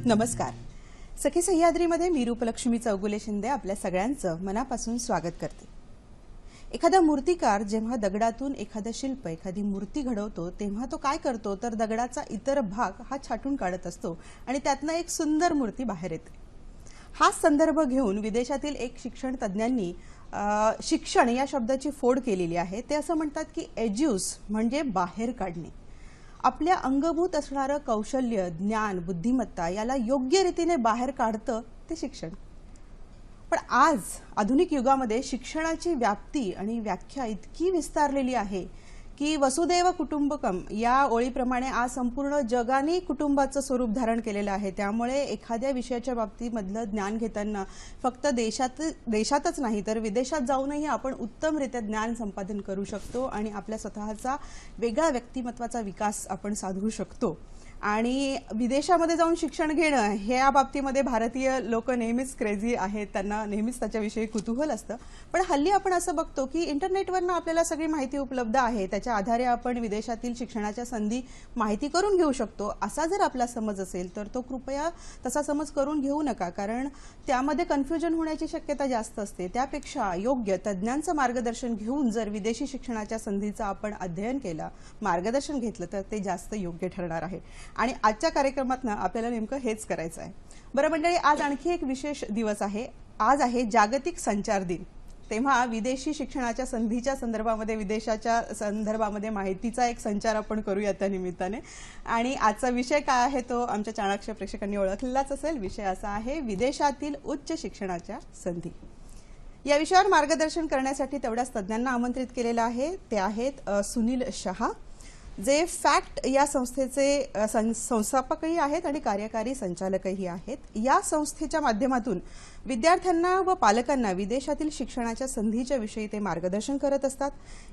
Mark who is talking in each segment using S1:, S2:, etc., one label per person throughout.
S1: नमस्कार. सखी सह्याद्रीमध्ये मी रूपलक्ष्मी चौगुले शिंदे आपल्या सगळ्यांचं मनापासून स्वागत करते. एखादा मूर्तिकार जेव्हा दगडातून एखादं शिल्प, एखादी मूर्ती घडवतो तेव्हा तो काय करतो तर दगडाचा इतर भाग हा छाटून काढत असतो आणि त्यातनं एक सुंदर मूर्ती बाहेर येते. हाच संदर्भ घेऊन विदेशातील एक शिक्षण तज्ञांनी शिक्षण या शब्दाची फोड केलेली आहे. ते असं म्हणतात की एज्यूस म्हणजे बाहेर काढणे. आपल्या अंगभूत असणारं कौशल्य, ज्ञान, बुद्धिमत्ता याला योग्य रीतीने बाहेर काढतं ते शिक्षण. पण आज आधुनिक युगामध्ये शिक्षणाची व्याप्ती आणि व्याख्या इतकी विस्तारलेली आहे की वसुदैव कुटुंबकम या ओळीप्रमाणे आज संपूर्ण जगाने कुटुंबाचं स्वरूप धारण केलेलं आहे. त्यामुळे एखाद्या विषयाच्या बाबतीमधलं ज्ञान घेताना फक्त देशातच नाही तर विदेशात जाऊनही आपण उत्तमरित्या ज्ञान संपादन करू शकतो आणि आपल्या स्वतःचा वेगळा व्यक्तिमत्वाचा विकास आपण साधू शकतो. आणि विदेशामध्ये जाऊन शिक्षण घेणं ह्या बाबतीमध्ये भारतीय लोक नेहमीच क्रेझी आहेत, त्यांना नेहमीच त्याच्याविषयी कुतूहल असतं. पण हल्ली आपण असं बघतो की इंटरनेटवरनं आपल्याला सगळी माहिती उपलब्ध आहे, त्याच्या आधारे आपण विदेशातील शिक्षणाच्या संधी माहिती करून घेऊ शकतो. असा जर आपला समज असेल तर तो कृपया तसा समज करून घेऊ नका, कारण त्यामध्ये कन्फ्युजन होण्याची शक्यता जास्त असते. त्यापेक्षा योग्य तज्ज्ञांचं मार्गदर्शन घेऊन जर विदेशी शिक्षणाच्या संधीचं आपण अध्ययन केलं, मार्गदर्शन घेतलं तर ते जास्त योग्य ठरणार आहे. आणि आजच्या कार्यक्रमात आपल्याला नेमकं हेच करायचं आहे. बरं मंडळी, आज आणखी एक विशेष दिवस आहे. आज आहे जागतिक संचार दिन. तेव्हा विदेशी शिक्षणाच्या संधीच्या संदर्भामध्ये, विदेशाच्या संदर्भामध्ये माहितीचा एक संचार आपण करूया त्या निमित्ताने. आणि आजचा विषय काय आहे तो आमच्या चाणक्य प्रेक्षकांनी ओळखलेलाच असेल. विषय असा आहे विदेशातील उच्च शिक्षणाच्या संधी. या विषयावर मार्गदर्शन करण्यासाठी तेवढ्याच तज्ज्ञांना आमंत्रित केलेलं आहे. ते आहेत सुनील शहा, जे फॅक्ट या संस्थेचे संस्थापकही आहेत आणि कार्यकारी संचालकही आहेत. या संस्थेच्या माध्यमातून विद्यार्थ्यांना व पालकांना विदेशातील शिक्षणाच्या संधीच्या विषयी ते मार्गदर्शन करत असतात.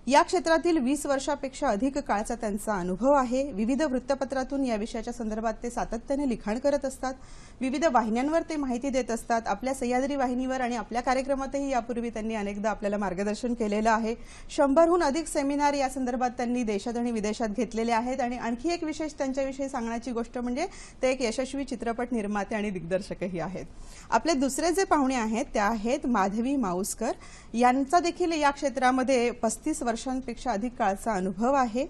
S1: या क्षेत्रातील 20 वर्षापेक्षा अधिक काळचा त्यांचा अनुभव आहे. विविध वृत्तपत्रातून या विषयाच्या संदर्भात ते सातत्याने लिखाण करत असतात. विविध वाहिन्यांवर ते माहिती देत असतात. आपल्या सह्याद्री वाहिनीवर आणि आपल्या कार्यक्रमातही यापूर्वी त्यांनी अनेकदा आपल्याला मार्गदर्शन केलेलं आहे. 100हून अधिक सेमिनार या संदर्भात त्यांनी देशात आणि विदेशात घेतलेले आहेत. आणि आणखी एक विशेष त्यांच्याविषयी सांगण्याची गोष्ट म्हणजे ते एक यशस्वी चित्रपट निर्माते आणि दिग्दर्शकही आहेत. आपले दुसरे जे पाहुणे आहेत त्या आहेत माधवी माऊसकर. यांचा देखील या क्षेत्रामध्ये 35 वर्षांपेक्षा अधिक काळचा अनुभव आहे.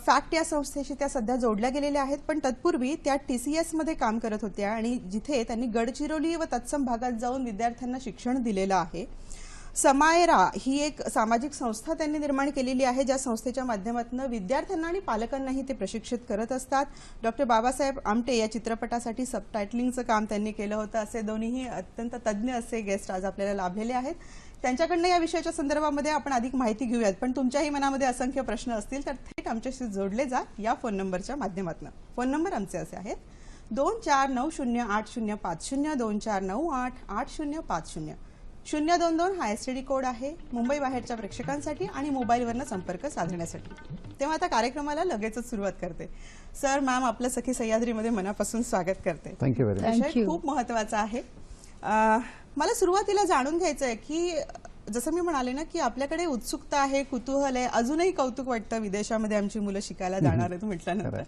S1: फॅक्ट या संस्थेशी त्या सध्या जोडल्या गेलेल्या आहेत, पण तत्पूर्वी त्या TCS मध्ये काम करत होत्या आणि जिथे त्यांनी गडचिरोली व तत्सम भागात जाऊन विद्यार्थ्यांना शिक्षण दिलेलं आहे. समायरा ही एक सामाजिक संस्था त्यांनी निर्माण केलेली आहे, ज्या संस्थेच्या माध्यमातून विद्यार्थ्यांना आणि पालकांनाही ते प्रशिक्षित करत असतात. डॉक्टर बाबासाहेब आमटे या चित्रपटासाठी सबटायटलिंगचं काम त्यांनी केलं होतं. असे दोन्हीही अत्यंत तज्ज्ञ असे गेस्ट आज आपल्याला लाभलेले आहेत. त्यांच्याकडनं या विषयाच्या संदर्भामध्ये आपण अधिक माहिती घेऊयात. पण तुमच्याही मनामध्ये असंख्य प्रश्न असतील तर थेट आमच्याशी जोडले जा या फोन नंबरच्या माध्यमातून. फोन नंबर आमचे असे आहेत 24908050, 24988050, 022 हा STD कोड आहे मुंबई बाहेरच्या प्रेक्षकांसाठी आणि मोबाईलवरनं संपर्क साधण्यासाठी. तेव्हा आता कार्यक्रमाला लगेचच सुरुवात करते. सर, मॅम, आपलं सखी सह्याद्रीमध्ये मनापासून स्वागत करते.
S2: Thank you very much.
S1: विषय खूप महत्त्वाचा आहे. मला सुरुवातीला जाणून घ्यायचं आहे की जसं मी म्हणाले ना की आपल्याकडे उत्सुकता आहे, कुतूहल आहे, अजूनही कौतुक वाटतं विदेशामध्ये आमची मुलं शिकायला जाणार आहेत म्हटल्यानंतर.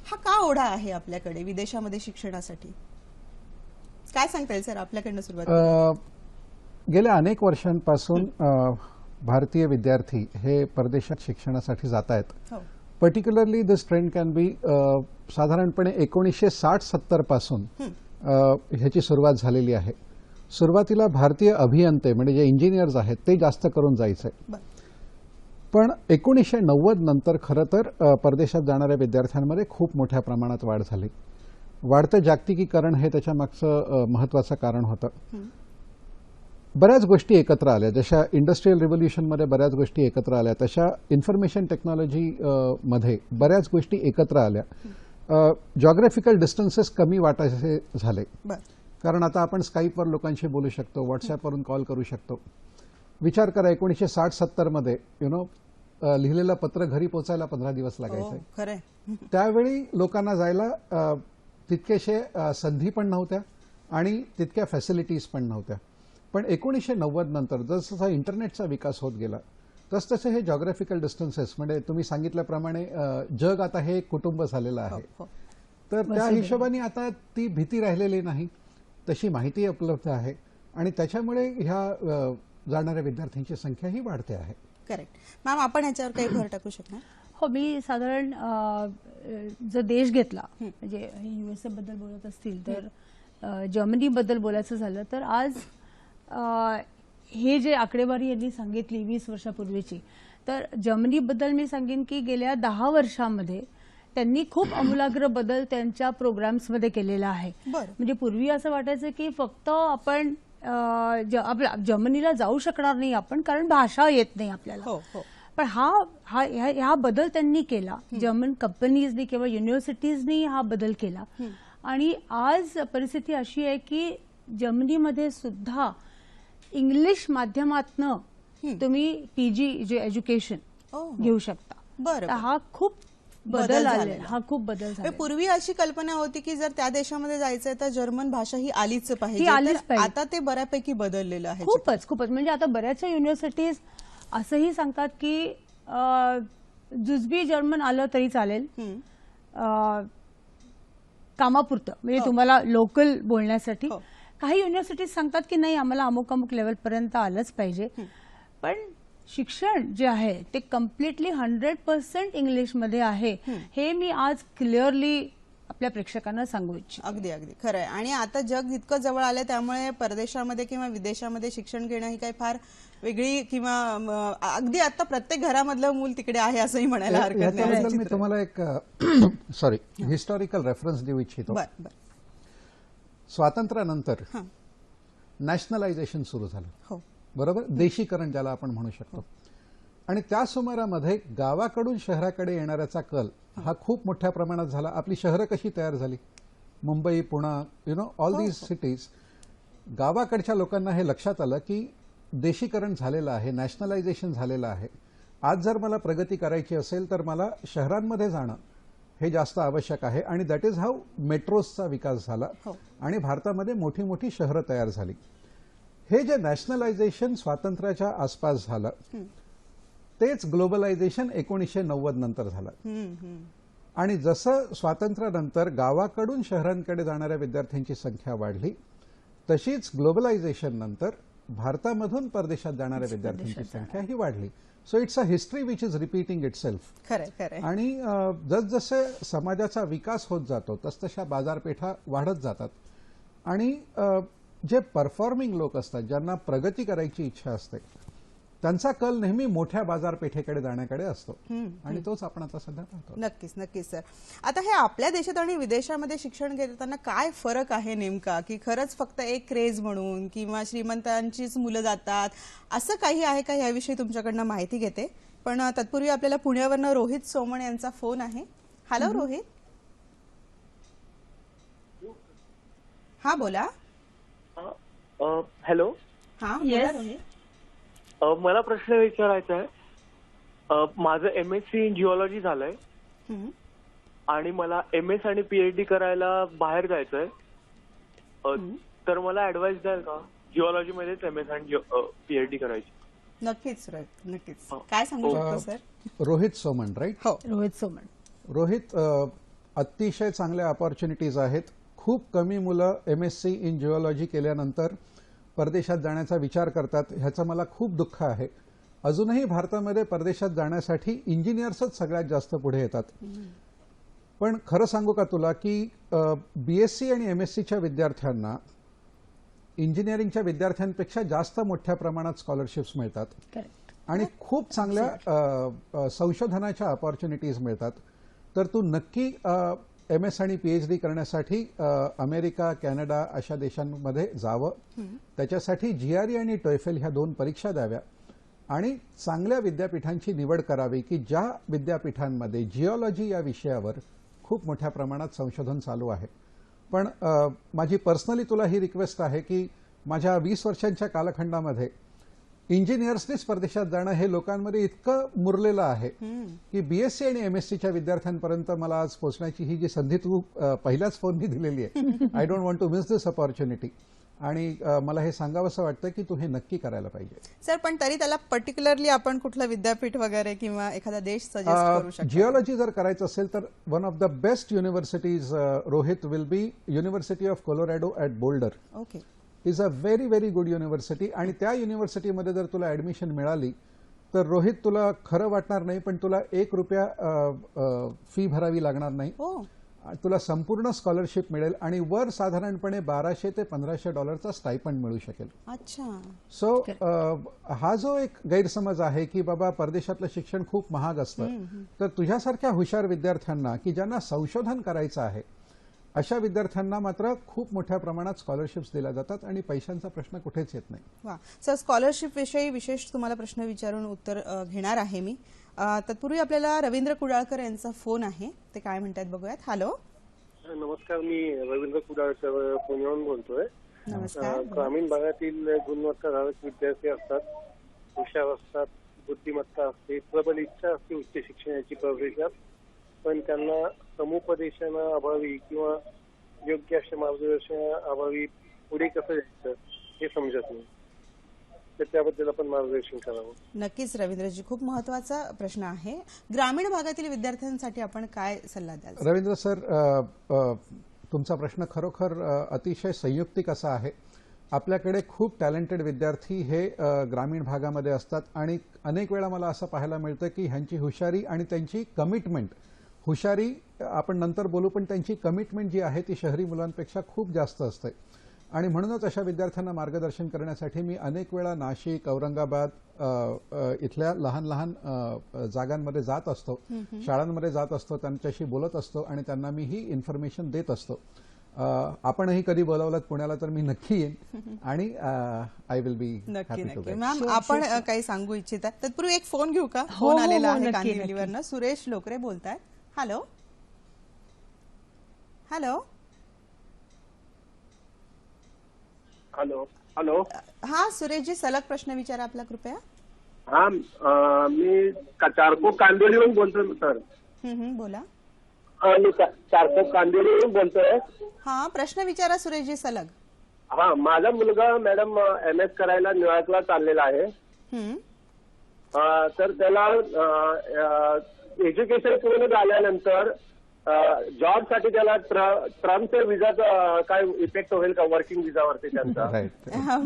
S1: हा का ओढा आहे आपल्याकडे विदेशामध्ये शिक्षणासाठी? काय सांगता येईल सर आपल्याकडनं सुरुवात?
S2: गेल्या अनेक वर्षांपासून भारतीय विद्यार्थी हे परदेशात शिक्षणासाठी जात आहेत. Particularly this trend can be साधारणपणे 1960-70 पासून ह्याची सुरुवात झालेली आहे. सुरुवातीला भारतीय अभियंते म्हणजे जे इंजिनियर्स आहेत ते जास्त करून जायचे, पण 1990 नंतर खरं तर परदेशात जाणाऱ्या विद्यार्थ्यांमध्ये खूप मोठ्या प्रमाणात वाढ झाली. वाढतं जागतिकीकरण हे त्याच्या मागचं महत्त्वाचं कारण होतं. बऱ्याच गोष्टी एकत्र आल्या. जशा इंडस्ट्रियल रिव्होल्यूशनमध्ये बऱ्याच गोष्टी एकत्र आल्या, तशा इन्फॉर्मेशन टेक्नॉलॉजी मध्ये बऱ्याच गोष्टी एकत्र आल्या. जॉग्राफिकल डिस्टन्सेस कमी वाटायचे झाले, कारण आता आपण स्काईपवर लोकांशी बोलू शकतो, व्हॉट्सअपवरून कॉल करू शकतो. विचार करा, 1960-70 मध्ये लिहिलेलं पत्र घरी पोचायला 15 दिवस लागायचे. त्यावेळी लोकांना जायला तितकेशे संधी पण नव्हत्या आणि तितक्या फॅसिलिटीज पण नव्हत्या. पण 1990 नंतर जसं इंटरनेटचा विकास होत गेला तसतसे हे जॉग्राफिकल डिस्टन्सेस म्हणजे तुम्ही सांगितल्याप्रमाणे जग आता हे एक कुटुंब झालेलं आहे. तर त्या हिशोबाने आता ती भीती राहिलेली नाही, तशी माहिती उपलब्ध आहे आणि त्याच्यामुळे ह्या जाणाऱ्या विद्यार्थ्यांची संख्या ही वाढते आहे.
S1: करेक्ट. मॅम, आपण याच्यावर काही भर टाकू शकणार?
S3: हो, मी साधारण जर देश घेतला, म्हणजे USA बद्दल बोलत असतील तर जर्मनी बद्दल बोलायचं झालं तर आज हे जे आकडेवारी यांनी सांगितली 20 वर्षापूर्वीची, तर जर्मनी बद्दल मी सांगेन की गेल्या 10 वर्षांमध्ये त्यांनी खूप आमूलाग्र बदल त्यांच्या प्रोग्राम्समध्ये केलेला आहे. म्हणजे पूर्वी असं वाटायचं की फक्त आपण जर्मनीला जाऊ शकणार नाही आपण, कारण भाषा येत नाही आपल्याला. पण हा बदल त्यांनी केला. जर्मन कंपनीजनी किंवा युनिव्हर्सिटीजनी हा बदल केला आणि आज परिस्थिती अशी आहे की जर्मनीमध्ये सुद्धा इंग्लिश माध्यमातनं तुम्ही PG जे एज्युकेशन घेऊ शकता.
S1: बरं.
S3: हा खूप बदल आलेला, हा खूप बदल झाला.
S1: पूर्वी अशी कल्पना होती की जर त्या देशामध्ये जायचंय तर जर्मन भाषा ही आलीच पाहिजे. आता ते बऱ्यापैकी बदललेलं आहे.
S3: खूपच. म्हणजे आता बऱ्याचशा युनिव्हर्सिटीज असंही सांगतात की जुजबी जर्मन आलं तरी चालेल कामापुरतं, म्हणजे तुम्हाला लोकल बोलण्यासाठी. काही युनिव्हर्सिटीज सांगतात की नाही, आम्हाला अमुक अमुक लेवलपर्यंत आलंच पाहिजे. पण शिक्षण जे आहे ते कम्प्लिटली 100% इंग्लिशमध्ये आहे, हे मी आज क्लिअरली आपल्या प्रेक्षकांना सांगू इच्छिते.
S1: अगदी अगदी खरं आहे. आणि आता जग इतकं जवळ आलंय त्यामुळे परदेशामध्ये किंवा विदेशामध्ये शिक्षण घेणं ही काही फार वेगळी किंवा अगदी आता प्रत्येक घरामधलं मूल तिकडे आहे असंही म्हणायला हरकत नाही.
S2: मी तुम्हाला एक हिस्टॉरिकल रेफरन्स देऊ इच्छितो. स्वातंत्र्यानंतर नॅशनलायझेशन सुरू झालं, बरोबर, देशीकरण ज्याला आपण म्हणू शकतो. आणि त्या सुमारामध्ये गावाकडून शहराकडे येणाऱ्याचा कल हा खूप मोठ्या प्रमाणात झाला. आपली शहरं कशी तयार झाली, Mumbai, Pune, all these cities. गावाकडच्या लोकांना हे लक्षात आलं की देशीकरण झालेलं आहे, नॅशनलायझेशन झालेलं आहे. आज जर मला प्रगती करायची असेल तर मला शहरांमध्ये जाणं हे जास्त आवश्यक आहे. आणि दॅट इज हाऊ मेट्रोजचा विकास झाला आणि भारतामध्ये मोठी मोठी शहरं तयार झाली. हे जे नॅशनलायझेशन स्वातंत्र्याच्या आसपास झालं तेच ग्लोबलायझेशन 1990 नंतर झालं. आणि जसं स्वातंत्र्यानंतर गावाकडून शहरांकडे जाणाऱ्या विद्यार्थ्यांची संख्या वाढली, तशीच ग्लोबलायझेशन नंतर भारतामधून परदेशात जाणाऱ्या विद्यार्थ्यांची संख्या ही वाढली. So it's a history which is repeating itself. आणि जसजसे समाजाचा विकास होत जातो तसतशा बाजारपेठा वाढत जातात. आणि जे परफॉर्मिंग लोक असतात, ज्यांना प्रगती करायची इच्छा असते, त्यांचा कल नेहमी मोठ्या बाजारपेठेकडे जाण्याकडे असतो आणि तोच आपण आता सध्या पाहतो.
S1: नक्कीच नक्कीच सर. आता हे आपल्या देशात आणि विदेशामध्ये शिक्षण घेताना काय फरक आहे नेमका, की खरंच फक्त एक क्रेज म्हणून किंवा श्रीमंतांचीच मुलं जातात असं काही आहे का, याविषयी तुमच्याकडनं माहिती घेते. पण तत्पूर्वी आपल्याला पुण्यावरनं रोहित सोमण यांचा फोन आहे. हॅलो रोहित. हा बोला.
S4: हॅलो.
S1: हा बोला रोहित.
S4: मला प्रश्न विचारायचा आहे. माझं MSc इन जिओलॉजी झालंय आणि मला MS आणि PhD करायला बाहेर जायचंय. तर मला ऍडवाइस द्याल का जिओलॉजी मध्येच MS आणि PhD करायची?
S1: नक्कीच रोहित, नक्कीच. काय सांगू शकतो सर?
S2: रोहित सोमण, राईट?
S1: हो,
S3: रोहित सोमण.
S2: रोहित, अतिशय चांगल्या ऑपॉर्च्युनिटीज आहेत. खूप कमी मुलं MSc इन जिओलॉजी केल्यानंतर परदेशात जाण्याचा विचार करतात. ह्याचं मला खूप दुःख आहे. अजूनही भारतामध्ये परदेशात जाण्यासाठी इंजिनियर्सच सगळ्यात जास्त पुढे येतात. पण खरं सांगू का तुला की BSc आणि MScच्या विद्यार्थ्यांना इंजिनिअरिंगच्या विद्यार्थ्यांपेक्षा जास्त मोठ्या प्रमाणात स्कॉलरशिप्स मिळतात आणि खूप चांगल्या संशोधनाच्या ऑपॉर्च्युनिटीज मिळतात. तर तू नक्की MS आणि PhD करण्यासाठी अमेरिका, कॅनडा अशा देशांमध्ये जावं. त्याच्यासाठी GRE आणि TOEFL ह्या 2 परीक्षा द्याव्या आणि चांगल्या विद्यापीठांची निवड करावी की ज्या विद्यापीठांमध्ये जिओलॉजी या विषयावर खूप मोठ्या प्रमाणात संशोधन चालू आहे. पण माझी पर्सनली तुला ही रिक्वेस्ट आहे की माझ्या 20 वर्षांच्या कालखंडामध्ये इंजिनियर्सनीच परदेशात जाणं हे लोकांमध्ये इतकं मुरलेलं आहे की BSc आणि MScच्या विद्यार्थ्यांपर्यंत मला आज पोहोचण्याची ही जी संधी तू पहिल्याच फोननी दिलेली आहे. I don't want to miss this opportunity. आणि मला हे सांगावंसं वाटतं की तू हे नक्की करायला पाहिजे.
S1: सर पण तरी त्याला पर्टिक्युलरली आपण कुठलं विद्यापीठ वगैरे किंवा एखादा देश सजेस्ट करू शकतो?
S2: जिओलॉजी जर करायचं असेल तर one of the best universities Rohit will be university of Colorado at boulder.
S1: Okay.
S2: Is a very very good university. आणि त्या युनिव्हर्सिटीमध्ये जर तुला ऍडमिशन मिळाली तर रोहित तुला खरं वाटणार नाही पण तुला ₹1 फी भरावी लागणार नाही. तुला संपूर्ण स्कॉलरशिप मिळेल आणि वर साधारणपणे $1200 ते $1500 स्टायपंड मिळू शकेल.
S1: अच्छा.
S2: सो हा जो एक गैरसमज आहे की बाबा परदेशातलं शिक्षण खूप महाग असतं, तर तुझ्यासारख्या हुशार विद्यार्थ्यांना की ज्यांना संशोधन करायचं आहे अशा विद्यार्थ्यांना मात्र खूप मोठ्या प्रमाणात स्कॉलरशिप्स दिल्या जातात आणि पैशांचा प्रश्न कुठेच येत नाही.
S1: वा. सर स्कॉलरशिप विषयी विशेष तुम्हाला प्रश्न विचारून उत्तर घेणार आहे मी. तत्पूर्वी आपल्याला रवींद्र कुडाळकर यांचा फोन आहे, ते काय म्हणतात बघूयात. हॅलो.
S5: नमस्कार, मी रवींद्र कुडाळकर पुण्याहून बोलतोय.
S1: नमस्कार.
S5: ग्रामीण भागातील गुणवत्ताधारक विद्यार्थी असतात, हुशार असतात, बुद्धिमत्ता असते, प्रबल इच्छा असते उच्च शिक्षणाची प्रवेशात, पण त्यांना समुपदेशना अभावी किंवा योग्य अशा मार्गदर्शनाअभावी पुढे कसं जायचं हे समजत नाही. तर त्याबद्दल आपण मार्गदर्शन करावं.
S1: नक्कीच रवींद्रजी, खूप महत्वाचा प्रश्न आहे. ग्रामीण भागातील विद्यार्थ्यांसाठी आपण काय सल्ला द्याल?
S2: रवींद्र सर, तुमचा प्रश्न खरोखर अतिशय संयुक्तिक असा आहे. आपल्याकडे खूप टॅलेंटेड विद्यार्थी हे ग्रामीण भागामध्ये असतात आणि अनेक वेळा मला असं पाहायला मिळतं की ह्यांची हुशारी आणि त्यांची कमिटमेंट, हुशारी आपण नंतर बोलू, पण त्यांची कमिटमेंट जी आहे ती शहरी मुलांपेक्षा खूप जास्त असते. आणि म्हणूनच अशा विद्यार्थ्यांना मार्गदर्शन करण्यासाठी मी अनेक वेळा नाशिक, औरंगाबाद इथल्या लहान लहान जागांमध्ये जात असतो, शाळांमध्ये जात असतो, त्यांच्याशी बोलत असतो आणि त्यांना मी ही इन्फॉर्मेशन देत असतो. आपणही कधी बोलावलात पुण्याला तर मी नक्की येईन आणि I will be happy to.
S1: Ma'am, आपण काही सांगू इच्छिता? तत्पूर्वी एक फोन घेऊ का? फोन आलेला आहे कांदिवलीवरनं. सुरेश लोकरे बोलतायत. हॅलो. हॅलो.
S5: हॅलो. हॅलो.
S1: हा सुरेशजी, सलग प्रश्न विचारा आपला कृपया.
S5: हा, मी चारकोप कांदिवलीवरून बोलतोय सर.
S1: बोला.
S5: मी चारकोप कांदिवलीवरून बोलतोय.
S1: हा, प्रश्न विचारा सुरेशजी सलग.
S5: हा, माझा मुलगा मॅडम MS करायला न्यूयॉर्कला चाललेला आहे. तर त्याला एज्युकेशन पूर्ण झाल्यानंतर जॉब साठी त्याला ट्रम्पच्या विजाचा काय इफेक्ट होईल का वर्किंग विजावरती त्यांचा?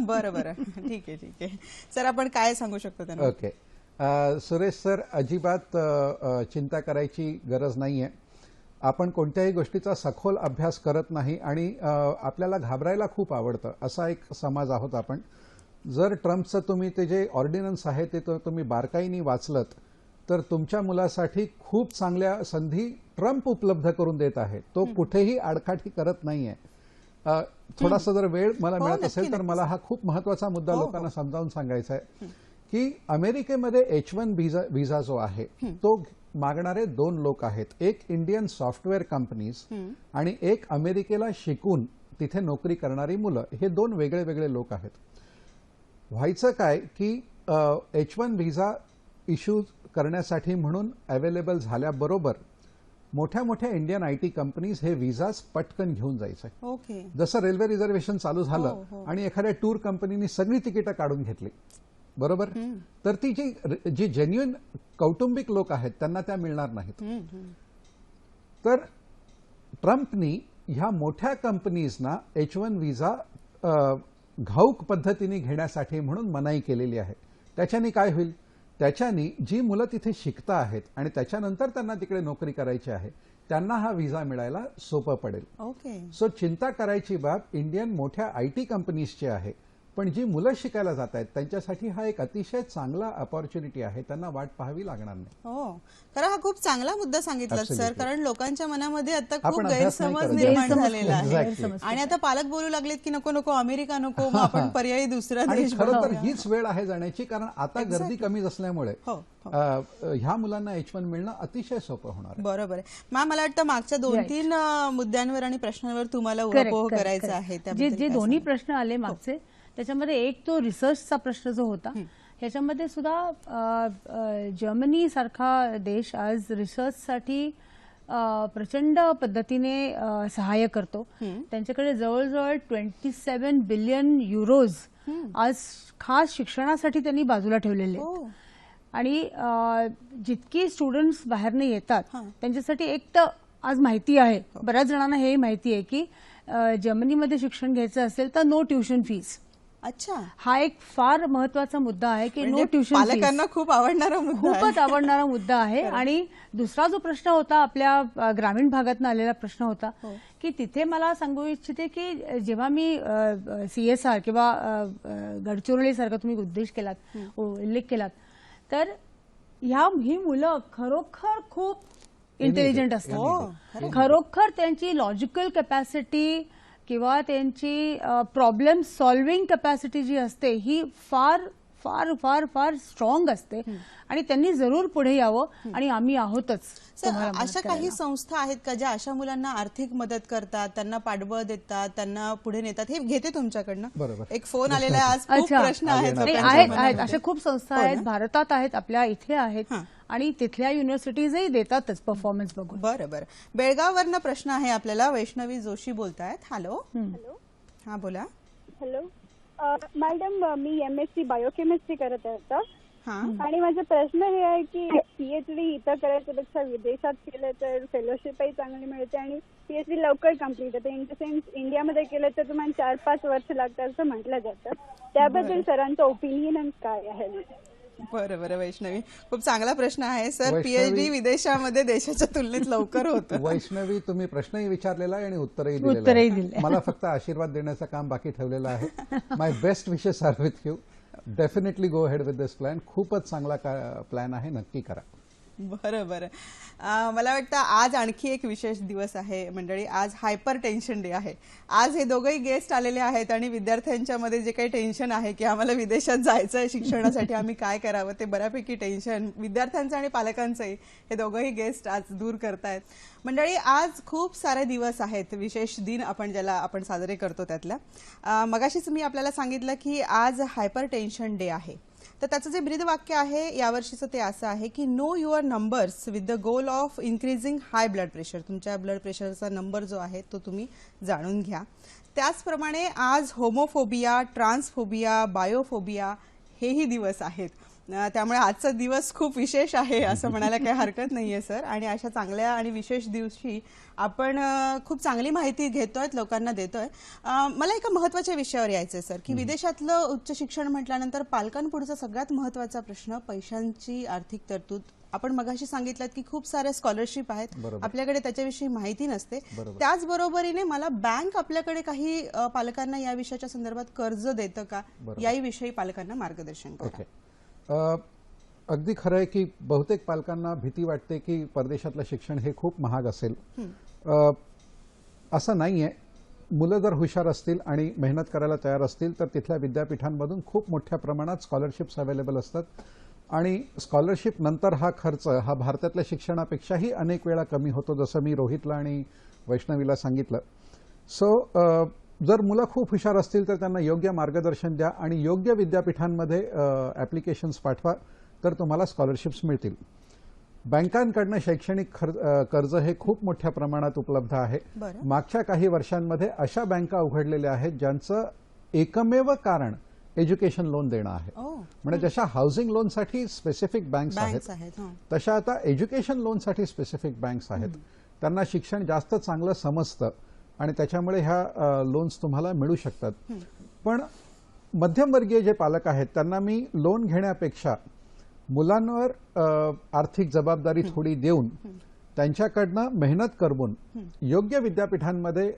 S1: बरं बरं, ठीक आहे ठीक आहे. सर आपण काय सांगू शकतो त्यांना?
S2: ओके. सुरेश सर, अजिबात चिंता करायची गरज नाहीये. आपण कोणत्याही गोष्टीचा सखोल अभ्यास करत नाही आणि आपल्याला घाबरायला खूप आवडतं असा एक समाज आहोत आपण. जर ट्रम्पचं तुम्ही ते जे ऑर्डिनन्स आहे ते तुम्ही बारकाईने वाचलत तर तुमच्या मुलासाठी खूप चांगल्या संधी ट्रम्प उपलब्ध करून देत आहे. तो कुठेही आडकाठी करत नाहीये. थोडासा जर वेळ मला मिळत असेल तर मला हा खूप महत्वाचा मुद्दा लोकांना समजावून सांगायचा आहे की अमेरिकेमध्ये H1 व्हिसा जो आहे तो मागणारे 2 लोक आहेत. एक इंडियन सॉफ्टवेअर कंपनीज आणि एक अमेरिकेला शिकून तिथे नोकरी करणारी मुलं. हे 2 वेगळे वेगळे लोक आहेत. व्हायचं काय की H1 व्हिसा इश्यू करण्यासाठी म्हणून अवेलेबल झाल्याबरोबर मोठ्या मोठ्या इंडियन IT कंपनीज हे व्हिसाज पटकन घेऊन जायचे.
S1: ओके.
S2: जसं रेल्वे रिझर्वेशन चालू झालं आणि एखाद्या टूर कंपनीने सगळी तिकीटं काढून घेतली, बरोबर, तर ती जी जेन्युइन कौटुंबिक लोक आहेत त्यांना त्या मिळणार नाहीत. तर ट्रम्पनी ह्या मोठ्या कंपनीजना H1 व्हिसा घाऊक पद्धतीने घेण्यासाठी म्हणून मनाई केलेली आहे. त्याच्याने काय होईल? त्याच्यानी जी मुलं तिथे शिकता आहेत आणि त्याच्यानंतर त्यांना तिकडे नोकरी करायची आहे त्यांना हा व्हिसा मिळायला सोपं पडेल.
S1: ओके.
S2: सो चिंता करायची बाब इंडियन मोठ्या IT कंपनीजची आहे, पण जी मुलं शिकायला जात आहेत त्यांच्यासाठी हा एक अतिशय चांगला अपॉर्च्युनिटी आहे. त्यांना वाट पाहावी लागणार नाही.
S1: हो, खरं हा खूप चांगला मुद्दा सांगितला सर, कारण लोकांच्या मनामध्ये आता खूप
S2: आपण अभ्यास नाही
S1: गैरसमज
S2: करत.
S1: निर्माण झालेला आहे
S2: Exactly.
S1: आणि आता पालक बोलू लागलेत की नको नको अमेरिका नको, मग आपण पर्यायी दुसरा
S2: आणि
S1: देश
S2: खरं तर
S1: बघूया.
S2: हीच वेळ आहे जाण्याची, कारण आता गर्दी कमी असल्यामुळे ह्या मुलांना H1 मिळणं अतिशय सोपं होणार आहे.
S1: बरोबर आहे. मॅम, मला वाटतं मागच्या 2-3 मुद्द्यांवर आणि प्रश्नांवर तुम्हाला उहापोह करायचा आहे.
S3: जे दोन्ही प्रश्न आले मागचे त्याच्यामध्ये एक तो रिसर्चचा प्रश्न जो होता, ह्याच्यामध्ये सुद्धा जर्मनी सारखा देश आज रिसर्चसाठी प्रचंड पद्धतीने सहाय्य करतो. त्यांच्याकडे जवळजवळ 27 बिलियन युरोज आज खास शिक्षणासाठी त्यांनी बाजूला ठेवलेले आहेत. आणि जितकी स्टुडंट्स बाहेरने येतात त्यांच्यासाठी एक तर आज माहिती आहे, बऱ्याच जणांना हे माहिती आहे की जर्मनीमध्ये शिक्षण घ्यायचं असेल तर नो ट्युशन फीस.
S1: अच्छा,
S3: हा एक फार महत्वाचा मुद्दा आहे की
S1: म्हणजे
S3: नो ट्युशन
S1: पालकांना खूप आवडणारा मुद्दा आहे.
S3: खूपच आवडणारा मुद्दा आहे. आणि दुसरा जो प्रश्न होता आपल्या ग्रामीण भागातून आलेला प्रश्न होता की तिथे मला सांगू इच्छिते की जेव्हा मी CSR किंवा गडचिरोली सारखा तुम्ही उल्लेख केलात तर ही मुलं खरोखर खूप इंटेलिजंट असतात. खरोखर त्यांची लॉजिकल कॅपॅसिटी किंवा त्यांची प्रॉब्लेम सॉल्व्हिंग कॅपॅसिटी जी असते ही फार फार फार फार स्ट्रॉंग असते. आणि त्यांनी जरूर पुढे यावं आणि आम्ही आहोतच.
S1: अशा काही संस्था आहेत का ज्या अशा मुलांना आर्थिक मदत करतात, त्यांना पाठबळ देतात, त्यांना पुढे नेतात? हे घेते तुमच्याकडनं.
S2: बरोबर.
S1: एक फोन आलेला आहे, आज खूप प्रश्न आहेत.
S3: आहेत अशा खूप संस्था आहेत, भारतात आहेत, आपल्या इथे आहेत आणि तिथल्या युनिव्हर्सिटीजही देतातच परफॉर्मन्स बघून.
S1: बरोबर. बेळगाववरनं प्रश्न आहे आपल्याला. वैष्णवी जोशी बोलतायत. हॅलो. हा बोला.
S6: हॅलो मॅडम, मी MSc बायोकेमिस्ट्री करत आहे आता. आणि माझा प्रश्न हे आहे की PhD इथं करायच्यापेक्षा विदेशात केलं तर फेलोशिपही चांगली मिळते आणि PhD लवकर कम्प्लीट होते. इन द सेन्स इंडियामध्ये केलं तर तुम्हाला 4-5 वर्ष लागतात असं म्हटलं जातं. त्याबद्दल सरांचं ओपिनियन काय आहे?
S1: बरं वैष्णवी, खूप चांगला प्रश्न आहे सर. PhD विदेशामध्ये देशाच्या तुलनेत लवकर होतं.
S2: वैष्णवी, तुम्ही प्रश्नही विचारलेला आहे आणि उत्तरही दिलेलं. मला फक्त आशीर्वाद देण्याचं काम बाकी ठेवलेलं आहे. My best wishes are with you. Definitely go head with this plan. खूपच चांगला प्लॅन आहे, नक्की करा.
S1: बरं. मला वाटतं आज आणखी एक विशेष दिवस आहे मंडळी. आज हायपर टेन्शन डे आहे. आज हे दोघंही गेस्ट आलेले आहेत आणि विद्यार्थ्यांच्या मध्ये जे काही टेन्शन आहे की आम्हाला विदेशात जायचं आहे शिक्षणासाठी, आम्ही काय करावं, ते बऱ्यापैकी टेन्शन विद्यार्थ्यांचं आणि पालकांचंही हे दोघंही गेस्ट आज दूर करतायत. मंडळी, आज खूप सारे दिवस आहेत, विशेष दिन ज्याला आपण साजरे करतो त्यातल्या. मगाशीच मी आपल्याला सांगितलं की आज हायपर टेन्शन डे आहे. तर त्याचं जे ब्रीदवाक्य आहे यावर्षीचं ते असं आहे की know your numbers with the goal of increasing high blood pressure. तुमच्या ब्लड प्रेशरचा नंबर जो आहे तो तुम्ही जाणून घ्या. त्याचप्रमाणे आज होमोफोबिया, ट्रान्सफोबिया, बायोफोबिया हेही दिवस आहेत. त्यामुळे आजचा दिवस खूप विशेष आहे असं म्हणायला काही हरकत नाहीये सर. आणि अशा चांगल्या आणि विशेष दिवशी आपण खूप चांगली माहिती घेतोय, लोकांना देतोय. मला एका महत्त्वाच्या विषयावर यायचंय सर की विदेशातलं उच्च शिक्षण म्हटल्यानंतर पालकांपुढचा सगळ्यात महत्त्वाचा प्रश्न पैशांची आर्थिक तरतूद. आपण मगाशी सांगितलं की खूप साऱ्या स्कॉलरशिप आहेत, आपल्याकडे त्याच्याविषयी माहिती नसते. त्याचबरोबरीने मला बँक आपल्याकडे काही पालकांना या विषयाच्या संदर्भात कर्ज देतं का, याही विषयी पालकांना मार्गदर्शन करा.
S2: अगदी खरं आहे की बहुतेक पालकांना भीती वाटते की परदेशातलं शिक्षण हे खूप महाग असेल. असं नाहीये. मुलं जर हुशार असतील आणि मेहनत करायला तयार असतील तर तिथल्या विद्यापीठांमधून खूप मोठ्या प्रमाणात स्कॉलरशिप्स अवेलेबल असतात. आणि स्कॉलरशिप नंतर हा खर्च हा भारतातल्या शिक्षणापेक्षाही अनेक वेळा कमी होतो, जसं मी रोहितला आणि वैष्णवीला सांगितलं. सो जर मुलं खूप हुशार असतील तर त्यांना योग्य मार्गदर्शन द्या आणि योग्य विद्यापीठांमध्ये ॲप्लिकेशन्स पाठवा, तर तुम्हाला स्कॉलरशिप्स मिळतील. बँकांकडनं शैक्षणिक कर्ज हे खूप मोठ्या प्रमाणात उपलब्ध आहे. मागच्या काही वर्षांमध्ये अशा बँका उघडलेल्या आहेत ज्यांचं एकमेव कारण एज्युकेशन लोन देणं आहे. म्हणजे जशा हाऊसिंग लोनसाठी स्पेसिफिक बँक्स आहेत तशा आता एज्युकेशन लोनसाठी स्पेसिफिक बँक्स आहेत. त्यांना शिक्षण जास्त चांगलं समजतं आणि त्याच्यामुळे ह्या लोन्स तुम्हाला मिळू शकतात. पण मध्यमवर्गीय जे पालक आहेत त्यांना मी लोन घेण्यापेक्षा मुलांवर आर्थिक जबाबदारी थोडी देऊन त्यांच्याकडनं मेहनत करून योग्य विद्यापीठांमध्ये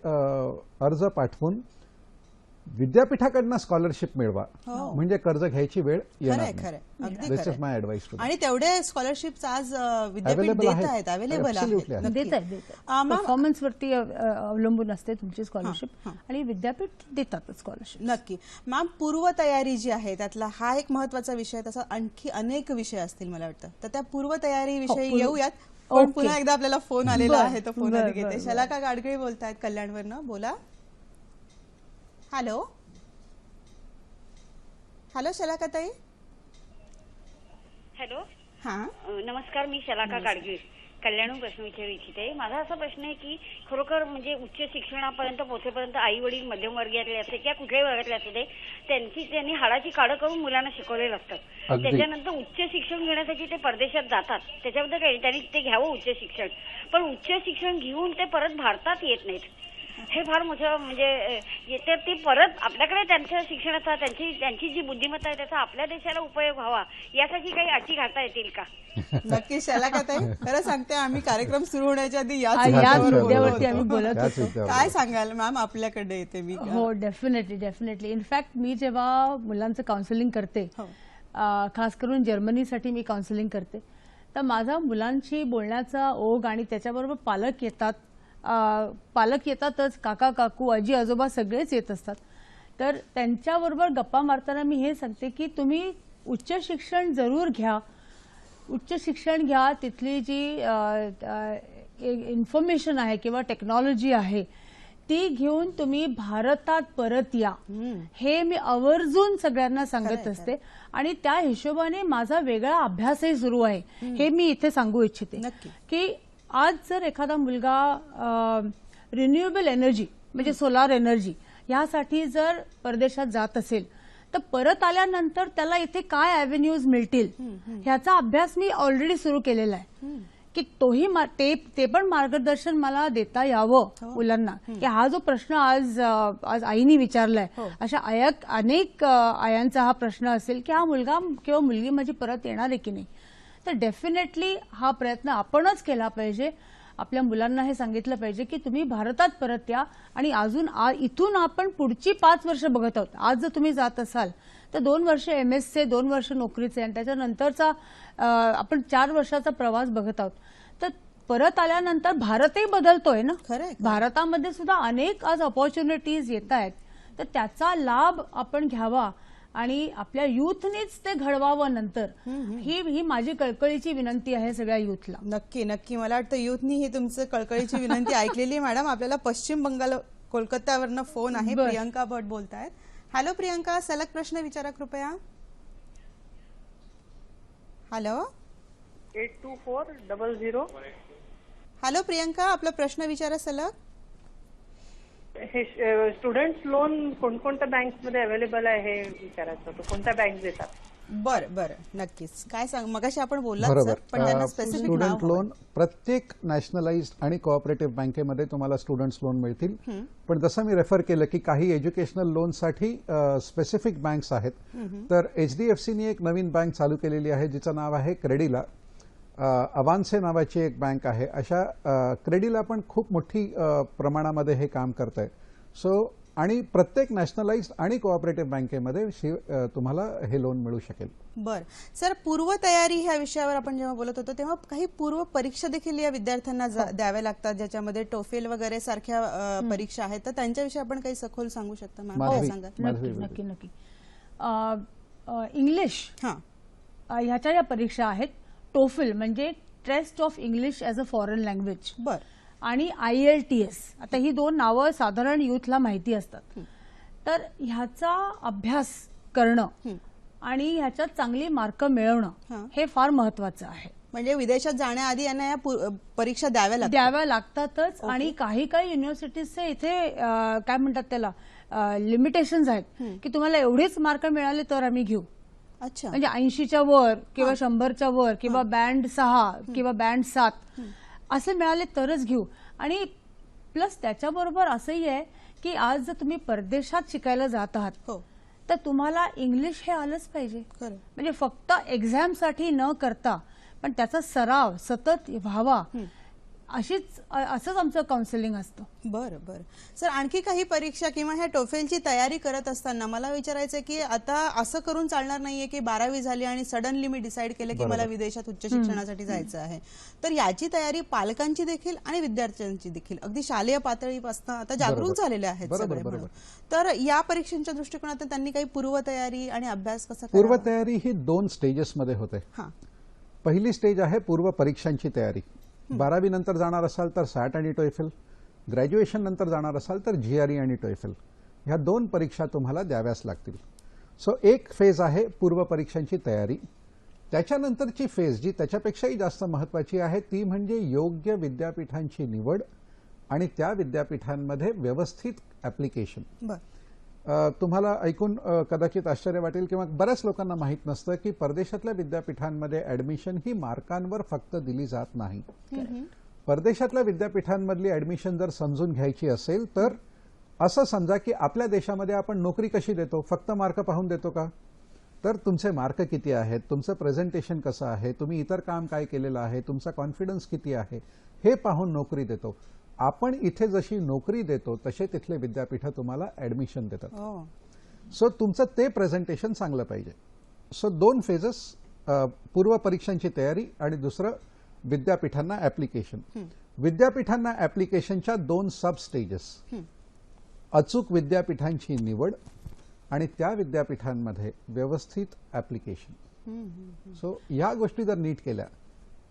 S2: अर्ज पाठवून विद्यापीठाकडनं स्कॉलरशिप मिळवा, म्हणजे कर्ज घ्यायची वेळ येणार नाही. दिस इज माय ॲडवाइस टू.
S1: आणि तेवढे स्कॉलरशिप्स आज विद्यापीठ देत आहेत, अवेलेबल आहेत.
S3: परफॉर्मन्स वरती अवलंबून असते तुमची स्कॉलरशिप आणि विद्यापीठ देतात स्कॉलरशिप.
S1: नक्की. मॅम, पूर्वतयारी जी आहे त्यातला हा एक महत्त्वाचा विषय. तसा आणखी अनेक विषय असतील मला वाटतं. तर त्या पूर्वतयारी विषयी येऊयात. पण पुन्हा एकदा आपल्याला फोन आलेला आहे, तो फोन आधी घेते. शलाका गाडगळे बोलतायत कल्याणवरनं. बोला. हॅलो. हॅलो शलाका ताई.
S7: हॅलो.
S1: हां
S7: नमस्कार, मी शलाका गाडगीळ कल्याणहून प्रश्न विचारू इच्छिते. माझा असा प्रश्न आहे की खरोखर म्हणजे उच्च शिक्षणापर्यंत पोहोचेपर्यंत आई वडील मध्यमवर्गीयातले असते किंवा कुठल्याही वर्गातले असू दे, त्यांनी हाडाची काढं करून मुलांना शिकवलेलं असतं. त्याच्यानंतर उच्च शिक्षण घेण्यासाठी ते परदेशात जातात. त्याच्याबद्दल काही त्यांनी ते घ्यावं उच्च शिक्षण, पण उच्च शिक्षण घेऊन ते परत भारतात येत नाहीत. हे फार मोठं म्हणजे तर ते परत आपल्याकडे त्यांच्या शिक्षणाचा त्यांची जी बुद्धिमत्ता आहे त्याचा आपल्या देशाला उपयोग व्हावा यासाठी काही अटी घालता येतील का?
S1: नक्की शलाकाताई, खरं सांगते आम्ही कार्यक्रम सुरू होण्याच्या आधी याच
S3: मुद्द्यावरती आम्ही बोलत होतो.
S1: काय सांगाल मॅम, आपल्याकडे येते मी.
S3: हो, डेफिनेटली. इनफॅक्ट मी जेव्हा मुलांचं काउन्सिलिंग करते, खास करून जर्मनीसाठी मी काउन्सिलिंग करते, तर माझा मुलांशी बोलण्याचा ओघ आणि त्याच्याबरोबर पालक येतातच, काका काकू आजी आजोबा सगळेच येत असतात. तर त्यांच्याबरोबर गप्पा मारताना मी हे सांगते की तुम्ही उच्च शिक्षण जरूर घ्या, उच्च शिक्षण घ्या. तिथली जी इन्फॉर्मेशन आहे किंवा टेक्नॉलॉजी आहे ती घेऊन तुम्ही भारतात परत या, हे मी आवर्जून सगळ्यांना सांगत असते. आणि त्या हिशोबाने माझा वेगळा अभ्यासही सुरू आहे, हे मी इथे सांगू इच्छिते की आज जर एखादा मुलगा रिन्युएबल एनर्जी म्हणजे सोलार एनर्जी यासाठी जर परदेशात जात असेल तर परत आल्यानंतर त्याला इथे काय ॲव्हेन्यूज मिळतील ह्याचा अभ्यास मी ऑलरेडी सुरू केलेला आहे की तोही ते पण मार्गदर्शन मला देता यावं मुलांना. की हा जो प्रश्न आज आईनी विचारलाय, अशा अनेक आयांचा हा प्रश्न असेल की हा मुलगा किंवा मुलगी माझी परत येणार आहे की नाही. तर डेफिनेटली हा प्रयत्न आपणच केला पाहिजे. आपल्या मुलांना हे सांगितलं पाहिजे की तुम्ही भारतात परत या आणि अजून इथून आपण पुढची 5 वर्ष बघत आहोत. आज जर तुम्ही जात असाल तर 2 वर्ष MS चे, 2 वर्ष नोकरीचे आणि त्याच्यानंतरचा आपण 4 वर्षाचा प्रवास बघत आहोत. तर परत आल्यानंतर भारतही बदलतोय ना. भारतामध्ये सुद्धा अनेक आज ऑपॉर्च्युनिटीज येत आहेत. तर त्याचा लाभ आपण घ्यावा आणि आपल्या युथनेच ते घडवावं नंतर. ही माझी कळकळीची विनंती आहे सगळ्या युथला.
S1: नक्की मला वाटतं युथनी ही तुमचं कळकळीची विनंती ऐकलेली. मॅडम, आपल्याला पश्चिम बंगाल कोलकात्यावरनं फोन आहे. प्रियंका भट बोलतायत. हॅलो प्रियंका, सलग प्रश्न विचारा कृपया. हॅलो
S8: 82400.
S1: हॅलो प्रियंका, आपला प्रश्न विचारा सलग.
S8: हे स्टुडंट लोन कोणकोणत्या बँक्स मध्ये अवेलेबल आहे हे विचारायचं होतं. कोणत्या बँक देतात?
S1: बरं नक्कीच. काय सांग, मगाशी आपण बोललात सर, पण त्यांना स्पेसिफिक
S2: स्टुडंट लोन प्रत्येक नॅशनलाइज्ड आणि कोऑपरेटिव्ह बँकेमध्ये तुम्हाला स्टुडंट्स लोन मिळतील. पण जसं मी रेफर केलं की काही एज्युकेशनल लोनसाठी स्पेसिफिक बँक्स आहेत. तर HDFCनी एक नवीन बँक चालू केलेली आहे जिचं नाव आहे क्रेडिला. अवान्से नावाची एक बँक आहे. अशा क्रेडिला पण खूप मोठी प्रमाणामध्ये हे काम करत आहे. सो आणि प्रत्येक नॅशनलाइज्ड आणि कोऑपरेटिव्ह बँकेमध्ये तुम्हाला हे लोन मिळू शकेल.
S1: बरं सर, पूर्वतयारी ह्या विषयावर आपण जेव्हा बोलत होतो तेव्हा काही पूर्व परीक्षा देखील या विद्यार्थ्यांना द्याव्या लागतात, ज्याच्यामध्ये टोफेल वगैरे सारख्या परीक्षा आहेत. तर त्यांच्याविषयी आपण काही सखोल सांगू शकता मॅम? सांगा.
S3: नक्की. इंग्लिश ह्याच्या ज्या परीक्षा आहेत, टोफेल म्हणजे test of English as a foreign language, आणि IELTS, आता ही 2 नावं साधारण युथला माहिती असतात. तर ह्याचा अभ्यास करणं आणि ह्याच्यात चांगली मार्क मिळवणं हे फार महत्वाचं आहे.
S1: म्हणजे विदेशात जाण्याआधी यांना या परीक्षा द्याव्या
S3: लागतातच. आणि काही युनिव्हर्सिटीजचे इथे काय म्हणतात त्याला लिमिटेशन्स आहेत की तुम्हाला एवढेच मार्क मिळाले तर आम्ही घेऊ.
S1: अच्छा.
S3: म्हणजे 80च्या वर किंवा 100च्या वर किंवा बँड 6 किंवा बँड 7 असे मिळाले तरच घेऊ. आणि प्लस त्याच्याबरोबर असंही आहे की आज जर तुम्ही परदेशात शिकायला जात आहात तर तुम्हाला इंग्लिश हे आलंच पाहिजे. म्हणजे फक्त एक्झामसाठी न करता पण त्याचा सराव सतत व्हावा, असंच आमचं काउन्सिलिंग असतं.
S1: बरं सर, आणखी काही परीक्षा किंवा ह्या टोफेलची तयारी करत असताना मला विचारायचं की आता असं करून चालणार नाहीये की 12वी झाली आणि सडनली मी डिसाईड केलं की मला विदेशात उच्च शिक्षणासाठी जायचं आहे. तर याची तयारी पालकांची देखील आणि विद्यार्थ्यांची देखील अगदी शालेय पातळीपासून आता जागरूक झालेले आहेत सगळे. तर या परीक्षांच्या दृष्टिकोनातून त्यांनी काही पूर्वतयारी आणि अभ्यास कसा?
S2: पूर्वतयारी ही 2 स्टेजेसमध्ये होते. पहिली स्टेज आहे पूर्व परीक्षांची तयारी. 12वी नंतर जाणार असाल तर सॅट आणि टोएफल, ग्रॅज्युएशन नंतर जाणार असाल तर GRE आणि टोएफल, ह्या 2 परीक्षा तुम्हाला द्याव्याच लागतील. सो एक फेज आहे पूर्व परीक्षांची तयारी. त्याच्यानंतरची फेज जी त्याच्यापेक्षाही जास्त महत्वाची आहे ती म्हणजे योग्य विद्यापीठांची निवड आणि त्या विद्यापीठांमध्ये व्यवस्थित ऍप्लिकेशन. तुम्हाला ऐकून कदाचित आश्चर्य वाटेल किंवा बऱ्याच लोकांना माहीत नसतं की परदेशातल्या विद्यापीठांमध्ये ऍडमिशन ही मार्कांवर फक्त दिली जात नाही. परदेशातल्या विद्यापीठांमधली ऍडमिशन जर समजून घ्यायची असेल तर असं समजा की आपल्या देशामध्ये आपण नोकरी कशी देतो, फक्त मार्क पाहून देतो का? तर तुमचे मार्क किती आहेत, तुमचं प्रेझेंटेशन कसं आहे, तुम्ही इतर काम काय केलेलं आहे, तुमचा कॉन्फिडन्स किती आहे हे पाहून नोकरी देतो. आपण इथे जशी नोकरी देतो तसे तिथले विद्यापीठ तुम्हाला ऍडमिशन देतात. सो तुमचं ते प्रेझेंटेशन चांगलं पाहिजे. सो 2 फेजेस, पूर्व परीक्षांची तयारी आणि दुसरं विद्यापीठांना ऍप्लिकेशन. विद्यापीठांना ऍप्लिकेशनच्या 2 सब स्टेजेस, अचूक विद्यापीठांची निवड आणि त्या विद्यापीठांमध्ये व्यवस्थित ऍप्लिकेशन. सो ह्या गोष्टी जर नीट केल्या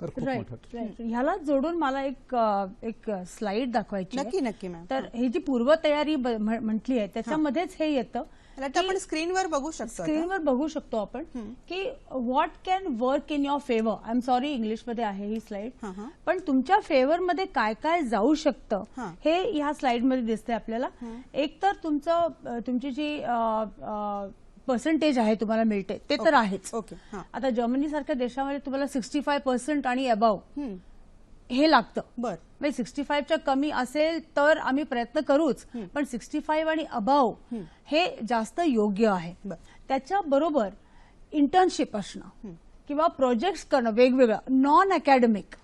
S2: तर खूप मोठं.
S3: ह्याला जोडून मला एक स्लाइड दाखवायची.
S1: नक्की नक्की मॅम.
S3: तर ही जी पूर्वतयारी म्हटली आहे त्याच्यामध्येच हे येतं.
S1: आपण स्क्रीनवर बघू शकतो.
S3: स्क्रीनवर बघू शकतो आपण की what can work in your favour. I am sorry, इंग्लिशमध्ये आहे ही स्लाइड, पण तुमच्या फेवर मध्ये काय काय जाऊ शकतं हे ह्या स्लाइड मध्ये दिसतंय आपल्याला. एक तर तुमची जी पर्सेंटेज आहे तुम्हाला मिळते ते तर आहेच. आता जर्मनी सारख्या देशामध्ये तुम्हाला 65% आणि अबाव हे लागतं. म्हणजे 65च्या कमी असेल तर आम्ही प्रयत्न करूच, पण 65 आणि अबाव हे जास्त योग्य आहे. त्याच्याबरोबर इंटर्नशिप असणं किंवा प्रोजेक्ट्स करणं वेगवेगळं, नॉन अकॅडमिक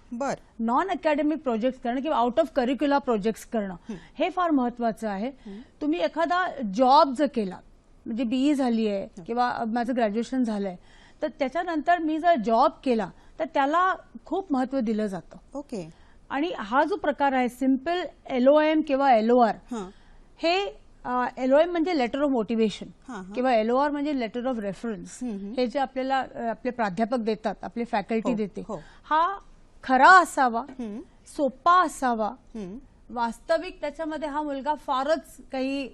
S3: प्रोजेक्ट्स करणं किंवा आउट ऑफ करिक्युलर प्रोजेक्ट्स करणं हे फार महत्वाचं आहे. तुम्ही एखादा जॉब जर केला, म्हणजे बीई झाली आहे किंवा माझं ग्रॅज्युएशन झालंय, तर त्याच्यानंतर मी जर जॉब केला तर त्याला खूप महत्व दिलं जातं. आणि हा जो प्रकार आहे सिम्पल LOM किंवा LOR, हे LOM म्हणजे लेटर ऑफ मोटिवेशन किंवा LOR म्हणजे लेटर ऑफ रेफरन्स. हे जे आपल्याला आपले प्राध्यापक देतात, आपले फॅकल्टी देते, हा खरा असावा, सोपा असावा, वास्तविक त्याच्यामध्ये हा मुलगा फारच काही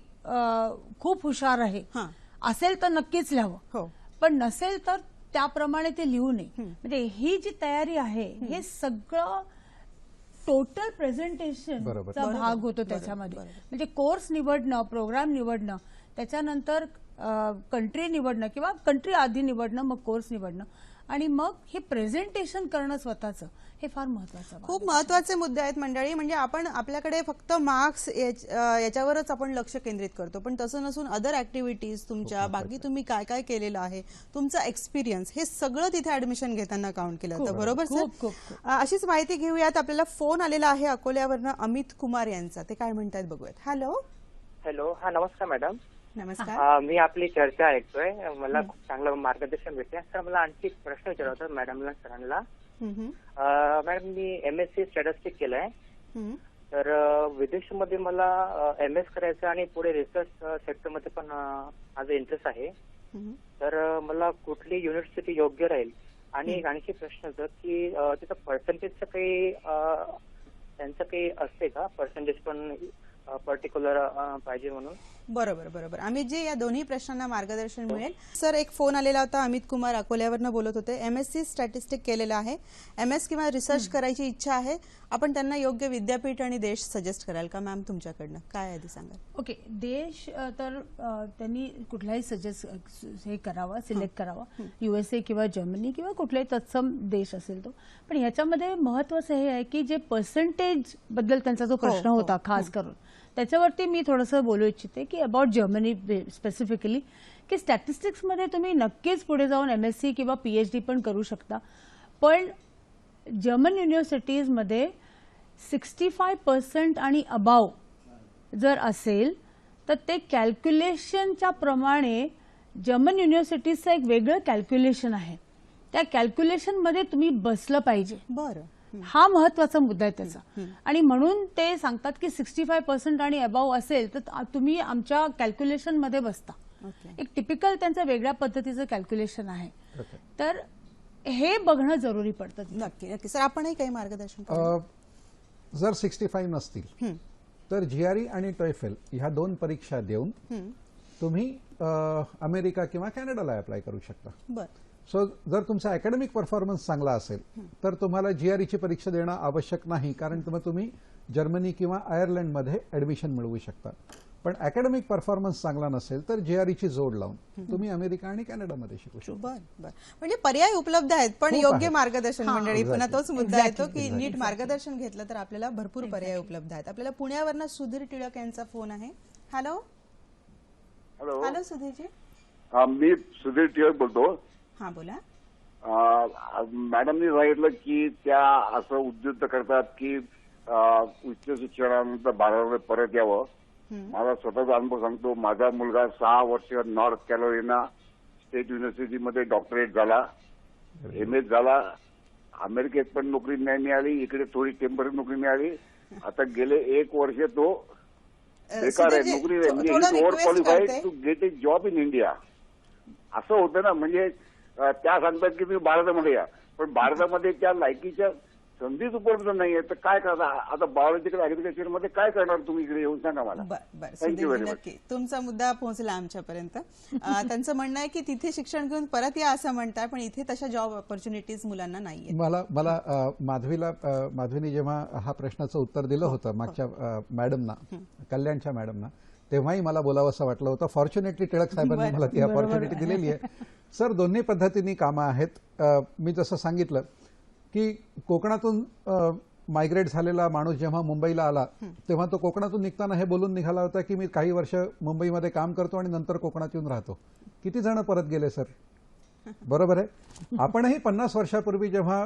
S3: खूप हुशार आहे असेल तर नक्कीच लिहावं, पण नसेल तर त्याप्रमाणे ते लिहू नये. म्हणजे ही जी तयारी आहे हे सगळं टोटल प्रेझेंटेशनचा भाग होतो त्याच्यामध्ये. म्हणजे कोर्स निवडणं, प्रोग्राम निवडणं, त्याच्यानंतर कंट्री निवडणं किंवा कंट्री आधी निवडणं, मग कोर्स निवडणं आणि मग हे प्रेझेंटेशन करणं स्वतःचं, हे फार महत्वाचं.
S1: खूप महत्वाचे मुद्दे आहेत मंडळी. म्हणजे आपण आपल्याकडे फक्त मार्क्स याच्यावरच आपण लक्ष केंद्रित करतो, पण तसं नसून अदर ऍक्टिव्हिटीज तुमच्या बाकी तुम्ही काय काय केलेलं आहे, तुमचा एक्सपिरियन्स, हे सगळं तिथे ऍडमिशन घेताना काउंट केलं जातं. बरोबर सर? अशीच माहिती घेऊयात. आपल्याला फोन आलेला आहे अकोल्यावरनं अमित कुमार यांचा. ते काय म्हणतात बघूयात. हॅलो.
S9: हा नमस्कार मॅडम.
S1: नमस्कार.
S9: मी आपली चर्चा ऐकतोय, मला खूप चांगलं मार्गदर्शन भेटते. सर मला आणखी एक प्रश्न विचारायचा मॅडमला, सरांना. मॅडम मी MSc स्टॅटिस्टिक केलंय, तर विदेशमध्ये मला MS करायचं आणि पुढे रिसर्च सेक्टरमध्ये पण माझा इंटरेस्ट आहे. तर मला कुठली युनिव्हर्सिटी योग्य राहील? आणि आणखी प्रश्न होता की तिथं पर्सेंटेजचं काही त्यांचं काही असते का, पर्सेंटेज पण पर्टिक्युलर पाहिजे म्हणून?
S1: बरोबर. अमित जी, या दोन्ही प्रश्नांना मार्गदर्शन मिळेल. सर, एक फोन आलेला होता. अमित कुमार अकोल्यावरनं बोलत होते. MSc स्टॅटिस्टिक केलेलं आहे, MS किंवा रिसर्च करायची इच्छा आहे. आपण त्यांना योग्य विद्यापीठ आणि देश सजेस्ट कराल का? मॅम तुमच्याकडनं काय आधी सांगाल?
S3: ओके, देश तर त्यांनी कुठलाही सजेस्ट हे करावा, सिलेक्ट करावा, USA किंवा जर्मनी किंवा कुठलाही तत्सम देश असेल तो. पण ह्याच्यामध्ये महत्वाचं हे आहे की जे पर्सेंटेज बद्दल त्यांचा जो प्रश्न होता खास करून, त्याच्यावरती मी थोडंसं बोलू इच्छिते की अबाउट जर्मनी स्पेसिफिकली, की स्टॅटिस्टिक्समध्ये तुम्ही नक्कीच पुढे जाऊन MSc किंवा PhD पण करू शकता. पण जर्मन युनिव्हर्सिटीजमध्ये 65% आणि अबाव जर असेल तर ते कॅल्क्युलेशनच्या प्रमाणे जर्मन युनिव्हर्सिटीजचं एक वेगळं कॅल्क्युलेशन आहे. त्या कॅल्क्युलेशनमध्ये तुम्ही बसलं पाहिजे. हा महत्वाचा मुद्दा आहे त्याचा. आणि म्हणून ते सांगतात की 65% आणि अबाव असेल तर तुम्ही आमच्या कॅल्क्युलेशन मध्ये बसता. एक टिपिकल त्यांचं वेगळ्या पद्धतीचं कॅल्क्युलेशन आहे. तर हे बघणं जरुरी पडतं.
S1: नक्की सर, आपणही काही मार्गदर्शन
S2: जर 65 नसतील तर GRE आणि TOEFL ह्या 2 परीक्षा देऊन तुम्ही अमेरिका किंवा कॅनडाला अप्लाय करू शकता. सो जर तुमचा अकॅडमिक परफॉर्मन्स चांगला असेल तर तुम्हाला GRE परीक्षा देणं आवश्यक नाही, कारण तुम्ही जर्मनी किंवा आयर्लंडमध्ये ऍडमिशन मिळवू शकता. पण अकॅडमिक परफॉर्मन्स चांगला नसेल तर GRE जोड लावून तुम्ही अमेरिका आणि कॅनडामध्ये शिकू शकता.
S1: बरं. म्हणजे पर्याय उपलब्ध आहेत, पण
S2: खूप
S1: योग्य
S2: आहेत.
S1: मार्गदर्शन मंडळी. पुन्हा तोच मुद्दा येतो की
S2: Exactly.
S1: नीट मार्गदर्शन घेतलं तर आपल्याला भरपूर पर्याय उपलब्ध आहेत. आपल्याला पुण्यावरनं सुधीर टिळक यांचा फोन आहे. Hello hello सुधीरजी.
S10: मी सुधीर टिळक बोलतो.
S1: हा बोला.
S10: मॅडमनी सांगितलं की त्या असं उद्युक्त करतात की उच्च शिक्षणानंतर 12वी परत यावं. माझा स्वतःचा अनुभव सांगतो. माझा मुलगा 6 वर्ष नॉर्थ कॅरोलिना स्टेट युनिव्हर्सिटीमध्ये डॉक्टरेट झाला, MS झाला. अमेरिकेत पण नोकरी नाही मिळाली, इकडे थोडी टेम्पररी नोकरी मिळाली. आता गेले 1 वर्ष तो बेकार आहे, नोकरी नाही. Overqualified to get a job in India. असं होतं ना. म्हणजे त्या सांगतात की तुम्ही भारतामध्ये या, पण भारतामध्ये त्या लायकीच्या संधीच उपलब्ध नाहीये. तर काय करता आता? बायोलॉजिकल ऍग्रिकल्चर मध्ये काय करणार तुम्ही इकडे येऊन सांगा मला.
S1: बरं सुधीरजी, नक्की तुमचा मुद्दा पोहोचला आमच्यापर्यंत. त्यांचं म्हणणं आहे की तिथे शिक्षण घेऊन परत या असं म्हणताय, पण इथे तशा जॉब ऑपॉर्च्युनिटीज मुलांना नाहीये.
S2: मला माधवीने जेव्हा हा प्रश्नाचं उत्तर दिलं होतं मागच्या मॅडमना, कल्याणच्या मॅडमना, तेव्हाही मला बोलावं असं वाटलं होतं. फॉर्च्युनेटली टिळक साहेबांनी मला ती ऑपॉर्च्युनिटी दिलेली आहे. सर, दोन्ही पद्धतीने कामं आहेत. मी जसं सांगितलं की कोकणातून मायग्रेट झालेला माणूस जेव्हा मुंबईला आला तेव्हा तो कोकणातून निघताना हे बोलून निघाला होता की मी काही वर्ष मुंबईमध्ये काम करतो आणि नंतर कोकणात येऊन राहतो. किती जण परत गेले सर? बरोबर आहे. आपणही 50 वर्षापूर्वी जेव्हा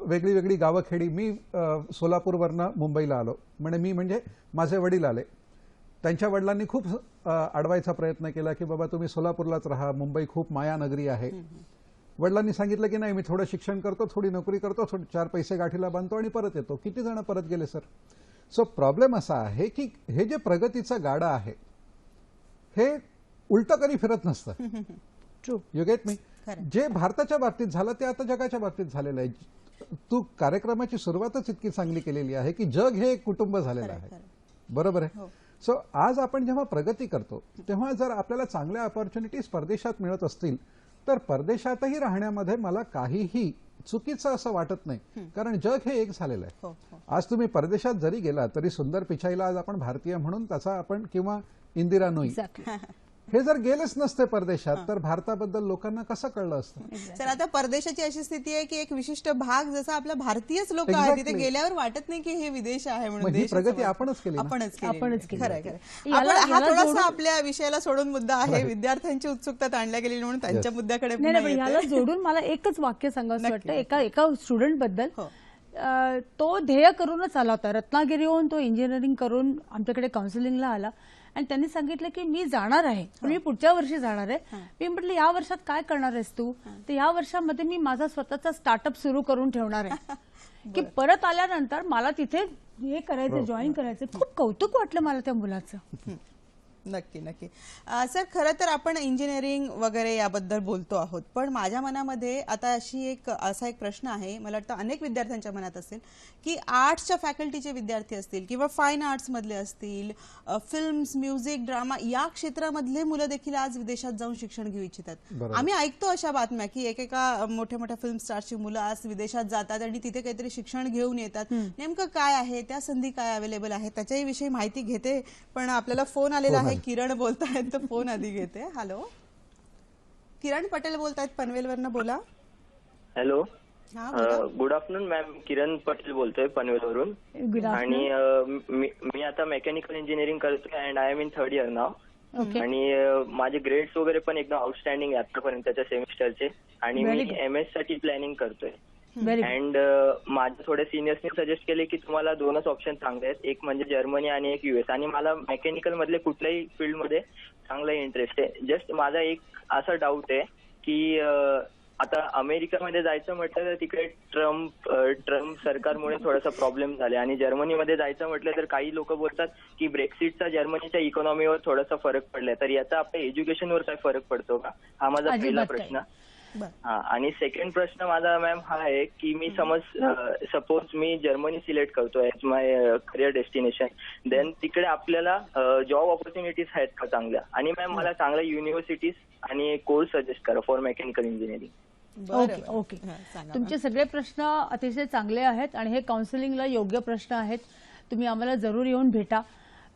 S2: वेगळी वेगळी गावखेडी, मी सोलापूरवरनं मुंबईला आलो, म्हणजे माझे वडील आले. त्यांच्या वडिलांनी खूप अडवायचा प्रयत्न केला की बाबा तुम्ही सोलापूरलाच राहा, मुंबई खूप मायानगरी आहे. वडिलांनी सांगितलं की नाही, मी थोडं शिक्षण करतो, थोडी नोकरी करतो, 4 पैसे गाठीला बांधतो आणि परत येतो. किती जण परत गेले सर? सो प्रॉब्लेम असा आहे की हे जे प्रगतीचं गाडं आहे हे उलटं कधी फिरत नसतं. True, you get me? जे भारताच्या बाबतीत झालं ते आता जगाच्या बाबतीत झालेलं आहे. तू कार्यक्रमाची सुरुवातच इतकी चांगली केलेली आहे की जग हे एक कुटुंब झालेलं आहे. बरोबर आहे. सो आज आपण जेव्हा प्रगती करतो तेव्हा जर आपल्याला चांगल्या ऑपॉर्च्युनिटीज परदेशात मिळत असतील तर परदेशातही राहण्यामध्ये मला काहीही चुकीचं असं वाटत नाही, कारण जग हे एक झालेलं आहे. आज तुम्ही परदेशात जरी गेला तरी सुंदर पिचाईला आज आपण भारतीय म्हणून त्याचा आपण, किंवा इंदिरा नोई, हे जर गेलेच नसते परदेशात तर भारताबद्दल लोकांना कसं कळलं असतं?
S1: सर, आता परदेशाची अशी स्थिती आहे की एक विशिष्ट भाग जसा आपला भारतीयच लोक आहेत तिथे गेल्यावर वाटत नाही की हे विदेश आहे म्हणून.
S2: ही प्रगती आपणच केली.
S1: हा थोडासा आपल्या विषयाला सोडून मुद्दा आहे. विद्यार्थ्यांची उत्सुकता ताणल्या गेली म्हणून त्यांच्या मुद्द्याकडे
S3: याला जोडून मला एकच वाक्य सांगावं वाटतं एका स्टुडंट बद्दल. तो ध्येय करूनच आला होता. रत्नागिरीहून तो इंजिनिअरिंग करून आमच्याकडे काउन्सिलिंगला आला आणि त्यांनी सांगितलं की मी जाणार आहे, पण मी पुढच्या वर्षी जाणार आहे. मी म्हटलं या वर्षात काय करणार आहेस तू? तर या वर्षामध्ये मी माझा स्वतःचा स्टार्टअप सुरू करून ठेवणार आहे. की परत आल्यानंतर मला तिथे हे करायचं, जॉईन करायचं. खूप कौतुक वाटलं मला त्या मुलाचं.
S1: नक्की नक्की. सर, खरं तर आपण इंजिनिअरिंग वगैरे याबद्दल बोलतो आहोत, पण माझ्या मनामध्ये आता असा एक प्रश्न आहे, मला वाटतं अनेक विद्यार्थ्यांच्या मनात असेल की आर्ट्सच्या फॅकल्टीचे विद्यार्थी असतील किंवा फाईन आर्ट्स मधले असतील, फिल्म्स, म्युझिक, ड्रामा या क्षेत्रामधले मुलं देखील आज विदेशात जाऊन शिक्षण घेऊ इच्छितात. आम्ही ऐकतो अशा बातम्या की एकेका मोठ्या मोठ्या फिल्म स्टारची मुलं आज विदेशात जातात आणि तिथे काहीतरी शिक्षण घेऊन येतात. नेमकं काय आहे, त्या संधी काय अवेलेबल आहे, त्याच्याही विषयी माहिती घेते. पण आपल्याला फोन आलेला आहे. किरण बोलतायत, तर फोन आधी घेते. हॅलो, किरण पटेल बोलतायत पनवेलवरनं, बोला.
S11: Hello, good afternoon ma'am. Kiran Patel बोलतोय पनवेलवरून. आणि मी आता मेकॅनिकल इंजिनिअरिंग करतोय and I am in 3rd year नाव. आणि माझे ग्रेड्स वगैरे पण एकदम आउटस्टँडिंग आहे आतापर्यंतच्या सेमिस्टरचे. आणि मी MS साठी प्लॅनिंग करतोय. अँड माझ्या थोड्या सिनियर्सनी सजेस्ट केले की तुम्हाला 2च ऑप्शन चांगले आहेत, एक म्हणजे जर्मनी आणि एक US. आणि मला मेकॅनिकल मधले कुठल्याही फील्डमध्ये चांगला इंटरेस्ट आहे. जस्ट माझा एक असा डाऊट आहे की आता अमेरिकेमध्ये जायचं म्हटलं तर तिकडे ट्रम्प सरकारमुळे थोडासा प्रॉब्लेम झाले. आणि जर्मनीमध्ये जायचं म्हटलं तर काही लोक बोलतात की ब्रेक्सिटचा जर्मनीच्या इकॉनॉमीवर थोडासा फरक पडलाय. तर याचा आपल्या एज्युकेशनवर काय फरक पडतो का? हा माझा पहिला प्रश्न. हा, आणि सेकंड प्रश्न माझा मॅम हा आहे की मी सपोज मी जर्मनी सिलेक्ट करतो ऍज माय करिअर डेस्टिनेशन, देन तिकडे आपल्याला जॉब ऑपॉर्च्युनिटीज आहेत का चांगल्या? आणि मॅम मला चांगल्या युनिव्हर्सिटीज आणि कोर्स सजेस्ट करा for mechanical engineering.
S3: Okay okay. तुमचे सगळे प्रश्न अतिशय चांगले आहेत आणि हे काउन्सिलिंगला योग्य प्रश्न आहेत. तुम्ही आम्हाला जरूर येऊन भेटा.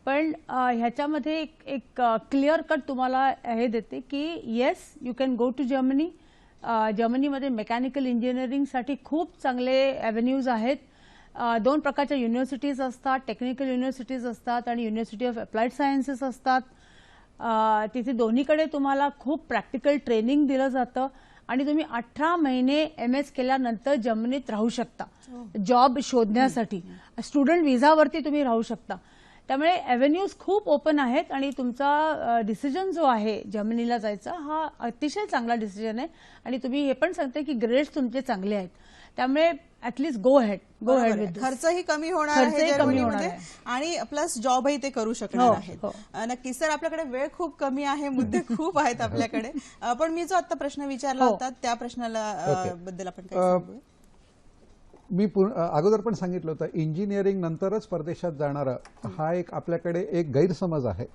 S3: पण ह्याच्यामध्ये एक क्लिअर कट तुम्हाला हे देते की yes you can go to Germany. जर्मनीमध्ये मेकॅनिकल इंजिनिअरिंगसाठी खूप चांगले ॲव्हेन्यूज आहेत. 2 प्रकारच्या युनिव्हर्सिटीज असतात, टेक्निकल युनिव्हर्सिटीज असतात आणि युनिव्हर्सिटी ऑफ अप्लाइड सायन्सेस असतात. तिथे दोन्हीकडे तुम्हाला खूप प्रॅक्टिकल ट्रेनिंग दिलं जातं आणि तुम्ही 18 महिने MS केल्यानंतर जर्मनीत राहू शकता जॉब शोधण्यासाठी. स्टुडंट व्हिसावरती तुम्ही राहू शकता. त्यामुळे ॲव्हेन्यूज खूप ओपन आहेत आणि तुमचा डिसिजन जो आहे जर्मनीला जायचा हा अतिशय चांगला डिसिजन आहे. आणि तुम्ही हे पण सांगते की ग्रेड्स तुमचे चांगले आहेत. त्यामुळे ऍटलीस्ट गो हेड विथ.
S1: खर्चही कमी होणार आहे जर्मनीमध्ये आणि प्लस जॉबही ते करू शकणार आहेत. नक्कीच सर, आपल्याकडे वेळ खूप कमी आहे, मुद्दे खूप आहेत आपल्याकडे. पण मी जो आता प्रश्न विचारला होता त्या प्रश्नाला बद्दल आपण काय सांगू?
S2: मी अगोदर पण सांगितलं होतं इंजिनिअरिंग नंतरच परदेशात जाणारा हा एक आपल्याकडे एक गैरसमज आहे.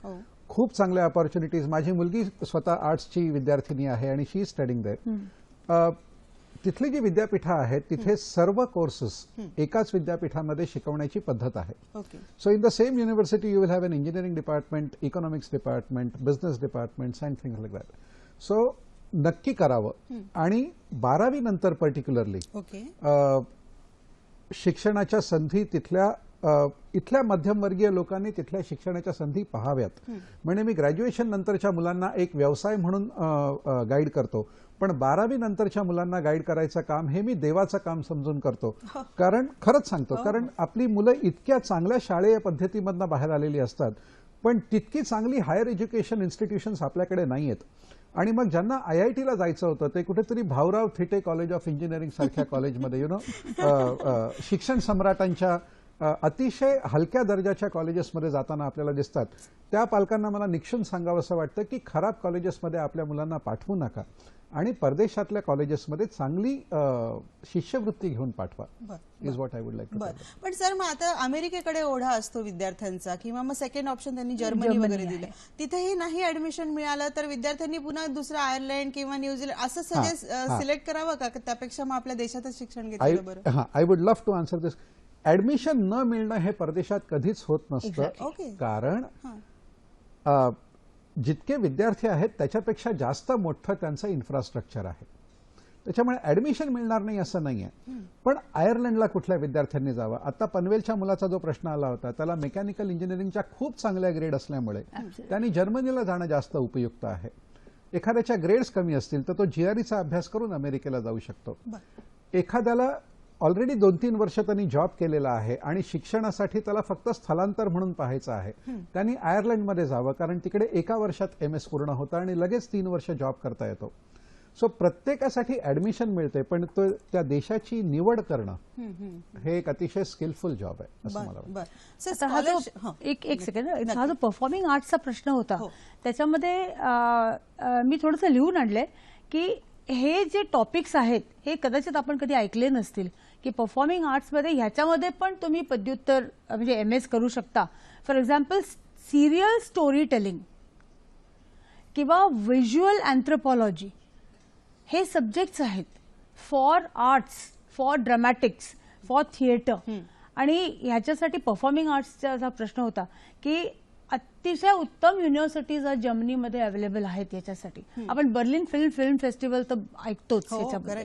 S2: खूप चांगल्या ऑपॉर्च्युनिटीज. माझी मुलगी स्वतः आर्ट्सची विद्यार्थिनी आहे आणि शी स्टडिंग देअर. तिथली जी विद्यापीठं आहेत तिथे सर्व कोर्सेस एकाच विद्यापीठामध्ये शिकवण्याची पद्धत आहे. So in the same university you will have N engineering department, economics department, business department and things like that. So नक्की करावं. आणि 12वी नंतर पर्टिक्युलरली शिक्षणाच्या संधी इथल्या मध्यमवर्गीय लोकांनी तिथल्या शिक्षणाच्या संधी पाहाव्यात. म्हणजे मी ग्रॅज्युएशन नंतरच्या मुलांना एक व्यवसाय म्हणून गाईड करतो, पण 12वी नंतरच्या मुलांना गाईड करायचं काम हे मी देवाचं काम समजून करतो. कारण खरंच सांगतो, कारण आपली मुलं इतक्या चांगल्या शालेय पद्धतीमधनं बाहेर आलेली असतात, पण तितकी चांगली हायर एज्युकेशन इन्स्टिट्यूशन्स आपल्याकडे नाहीयेत. आणि मग ज्यांना IITला जायचं होतं ते कुठेतरी Bhaurao Thite college of engineering सारख्या कॉलेजमध्ये शिक्षण सम्राटांच्या अतिशय हलक्या दर्जाच्या कॉलेजेसमध्ये जाताना आपल्याला दिसतात. त्या पालकांना मला निक्षून सांगावं असं वाटतं की खराब कॉलेजेसमध्ये आपल्या मुलांना पाठवू नका आणि परदेशातल्या कॉलेजेसमध्ये चांगली शिष्यवृत्ती घेऊन पाठवा. Is what I would like to.
S1: पण सर, मग आता अमेरिकेकडे ओढा असतो विद्यार्थ्यांचा, किंवा मग सेकंड ऑप्शन त्यांनी जर्मनी वगैरे दिलं, तिथेही नाही ऍडमिशन मिळालं तर विद्यार्थ्यांनी पुन्हा दुसरं आयर्लंड किंवा न्यूझीलंड असं सिलेक्ट करावं का? त्यापेक्षा मग आपल्या देशातच शिक्षण घेतलं बरं.
S2: I would love to answer this. Admission न मिळणं हे परदेशात कधीच होत नसतं. कारण जितके विद्यार्थी आहेत त्याच्यापेक्षा जास्त मोठं त्यांचं इन्फ्रास्ट्रक्चर आहे. त्याच्यामुळे ऍडमिशन मिळणार नाही असं नाहीये. पण आयर्लंडला कुठल्या विद्यार्थ्यांनी जावं? आता पनवेलच्या मुलाचा जो प्रश्न आला होता त्याला मेकॅनिकल इंजिनिअरिंगच्या खूप चांगल्या ग्रेड असल्यामुळे त्यांनी जर्मनीला जाणं जास्त उपयुक्त आहे. एखाद्याच्या ग्रेड्स कमी असतील तर तो GREचा अभ्यास करून अमेरिकेला जाऊ शकतो. एखाद्याला ऑलरेडी 2-3 वर्ष त्यांनी जॉब केलेला आहे आणि शिक्षणासाठी त्याला फक्त स्थलांतर म्हणून पाहायचं आहे, त्यांनी आयर्लंडमध्ये जावं, कारण तिकडे 1 वर्षात MS पूर्ण होतं आणि लगेच 3 वर्ष जॉब करता येतो. सो प्रत्येकासाठी ऍडमिशन मिळते, पण तो त्या देशाची निवड करणं हे एक अतिशय स्किलफुल जॉब आहे असं मला वाटतं.
S3: एक सेकंड. हा जो परफॉर्मिंग आर्ट्सचा प्रश्न होता त्याच्यामध्ये मी थोडंसं लिहून आणलंय की हे जे टॉपिक्स आहेत हे कदाचित आपण कधी ऐकले नसतील की परफॉर्मिंग आर्ट्समध्ये ह्याच्यामध्ये पण तुम्ही पदव्युत्तर म्हणजे MS करू शकता. For example serial story telling किंवा व्हिज्युअल अँथ्रोपॉलॉजी हे सब्जेक्ट्स आहेत for arts, for dramatics, for theatre. आणि ह्याच्यासाठी परफॉर्मिंग आर्ट्सचा प्रश्न होता की अतिशय उत्तम युनिव्हर्सिटीज जर्मनीमध्ये अवेलेबल आहेत याच्यासाठी. आपण बर्लिन फिल्म फेस्टिवल तर ऐकतोच याच्यामध्ये.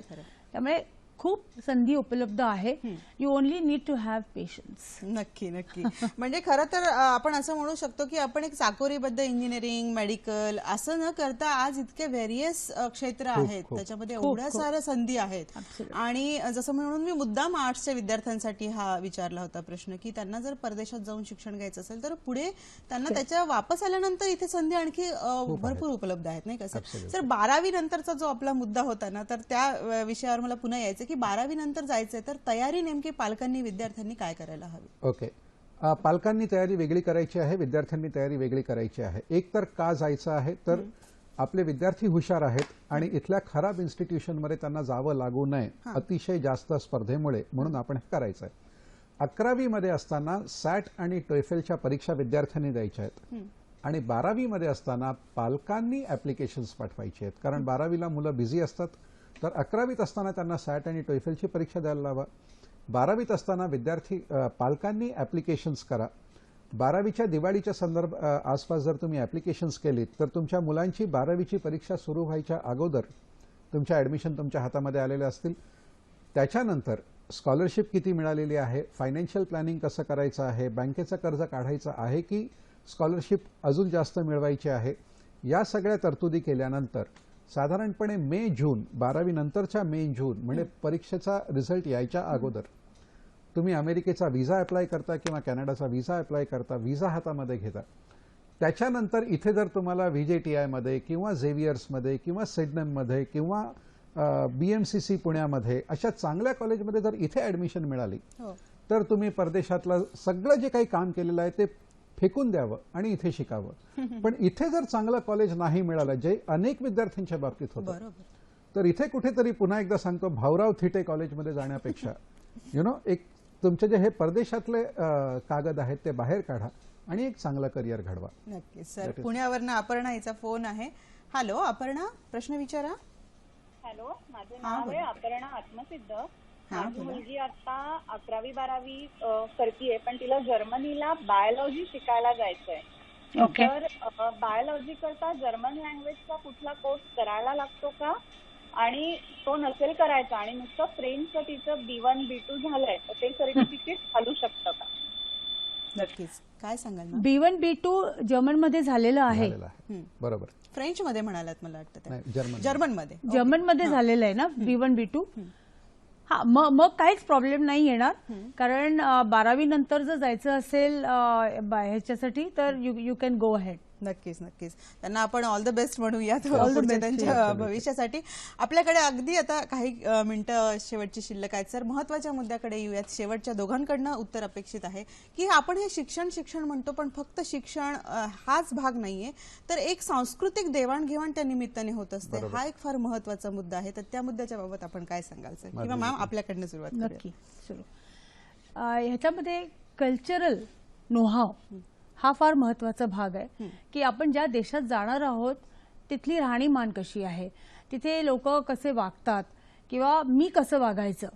S3: त्यामुळे खूप संधी उपलब्ध आहे. You only need to have patience.
S1: नक्की नक्की. म्हणजे खरं तर आपण असं म्हणू शकतो की आपण एक चाकोरीबद्ध इंजिनिअरिंग, मेडिकल असं न करता आज इतके व्हेरियस क्षेत्र आहेत, त्याच्यामध्ये एवढ्या साऱ्या संधी आहेत. आणि जसं म्हणून मी मुद्दाम आर्ट्सच्या विद्यार्थ्यांसाठी हा विचारला होता प्रश्न की त्यांना जर परदेशात जाऊन शिक्षण घ्यायचं असेल तर पुढे त्यांना त्याच्या वापस आल्यानंतर इथे संधी आणखी भरपूर उपलब्ध आहेत, नाही का सर? सर, 12वी नंतरचा जो आपला मुद्दा होता ना, तर त्या विषयावर मला पुन्हा यायचं की 12वी नंतर जायचंय तर तयारी नेमकी पालकांनी, विद्यार्थ्यांनी काय करायला हवी?
S2: ओके. पालकांनी तयारी वेगळी करायची आहे, विद्यार्थ्यांनी तयारी वेगळी करायची आहे. एक तर का जायचं आहे तर आपले विद्यार्थी हुशार आहेत आणि इथल्या खराब इन्स्टिट्यूशनमध्ये त्यांना जावं लागू नये अतिशय जास्त स्पर्धेमुळे, म्हणून आपण हे करायचं आहे. 11वी मध्ये असताना सॅट आणि टोएफलच्या परीक्षा विद्यार्थ्यांनी द्यायच्या आहेत आणि 12वी मध्ये असताना पालकांनी ऍप्लिकेशन्स पाठवायचे आहेत. कारण 12वीला मुलं बिझी असतात, तर 11वीत असताना त्यांना सॅट आणि टोईफेलची परीक्षा द्यायला लावा. 12वीत असताना विद्यार्थी पालकांनी ॲप्लिकेशन्स करा. 12वीच्या दिवाळीच्या आसपास जर तुम्ही ॲप्लिकेशन्स केलीत तर तुमच्या मुलांची 12वीची परीक्षा सुरू व्हायच्या अगोदर तुमच्या ॲडमिशन तुमच्या हातामध्ये आलेले असतील. त्याच्यानंतर स्कॉलरशिप किती मिळालेली आहे, फायनान्शियल प्लॅनिंग कसं करायचं आहे, बँकेचं कर्ज काढायचं आहे की स्कॉलरशिप अजून जास्त मिळवायची आहे, या सगळ्या तरतुदी केल्यानंतर साधारणपणे मे जून 12वी नंतरच्या मे जून म्हणजे परीक्षेचा रिझल्ट यायच्या अगोदर तुम्ही अमेरिकेचा व्हिसा अप्लाय करता किंवा कॅनडाचा व्हिसा अप्लाय करता, व्हिसा हातामध्ये घेता. त्याच्यानंतर इथे जर तुम्हाला VJTI मध्ये किंवा झेवियर्समध्ये किंवा सिडनममध्ये किंवा BMCC पुण्यामध्ये अशा चांगल्या कॉलेजमध्ये जर इथे ॲडमिशन मिळाली तर तुम्ही परदेशातलं सगळं जे काही काम केलेलं आहे ते फेकून द्यावं आणि इथे शिकावं. पण इथे जर चांगलं कॉलेज नाही मिळालं, जे अनेक विद्यार्थ्यांच्या बाबतीत होतं, तर इथे कुठेतरी पुन्हा एकदा सांगतो भाऊराव थिटे कॉलेजमध्ये जाण्यापेक्षा एक तुमचे जे हे परदेशातले कागद आहेत ते बाहेर काढा आणि एक चांगलं करिअर घडवा.
S1: नक्कीच सर. पुण्यावरनं अपर्णा हिचा फोन आहे. हॅलो अपर्णा, प्रश्न विचारा.
S12: हॅलो, माझे नाव आहे अपर्णा आत्मसिद्ध. माझी मुलगी आता 11वी-12वी करतीये, पण तिला जर्मनीला बायोलॉजी शिकायला जायचंय. तर बायोलॉजी करता जर्मन लँग्वेजचा कुठला कोर्स करायला लागतो का, आणि तो नसेल करायचा आणि नुसतं फ्रेंचचं तिचं B1 B2 झालंय तर ते सर्टिफिकेट घालू शकतं का?
S1: नक्कीच. काय सांगाल?
S3: B1 B2 जर्मन मध्ये झालेलं आहे.
S2: बरोबर.
S1: फ्रेंच मध्ये म्हणालात मला वाटतं.
S3: जर्मन मध्ये झालेलं आहे ना B1 B2. हा, मग काहीच प्रॉब्लेम नाही येणार, कारण 12वी नंतर जर जायचं असेल ह्याच्यासाठी तर यू कॅन गो अहेड.
S1: नक्कीच नक्कीच. त्यांना आपण ऑल द बेस्ट म्हणूयात त्यांच्या भविष्यासाठी. आपल्याकडे अगदी आता काही मिनिटं शेवटची शिल्लक आहेत सर. महत्वाच्या मुद्द्याकडे येऊयात. शेवटच्या दोघांकडनं उत्तर अपेक्षित आहे की आपण हे शिक्षण म्हणतो, पण फक्त शिक्षण हाच भाग नाहीये, तर एक सांस्कृतिक देवाणघेवाण त्या निमित्ताने होत असते. हा एक फार महत्वाचा मुद्दा आहे. तर त्या मुद्द्याच्या बाबत आपण काय सांगाल सर? किंवा मॅम आपल्याकडनं सुरुवात करूया.
S3: नक्की सुरू. ह्याच्यामध्ये कल्चरल नोहाव हा फार महत्वाचा भाग आहे की आपण ज्या देशात जाणार आहोत तिथली राहणीमान कशी आहे, तिथे लोक कसे वागतात किंवा मी कसं वागायचं,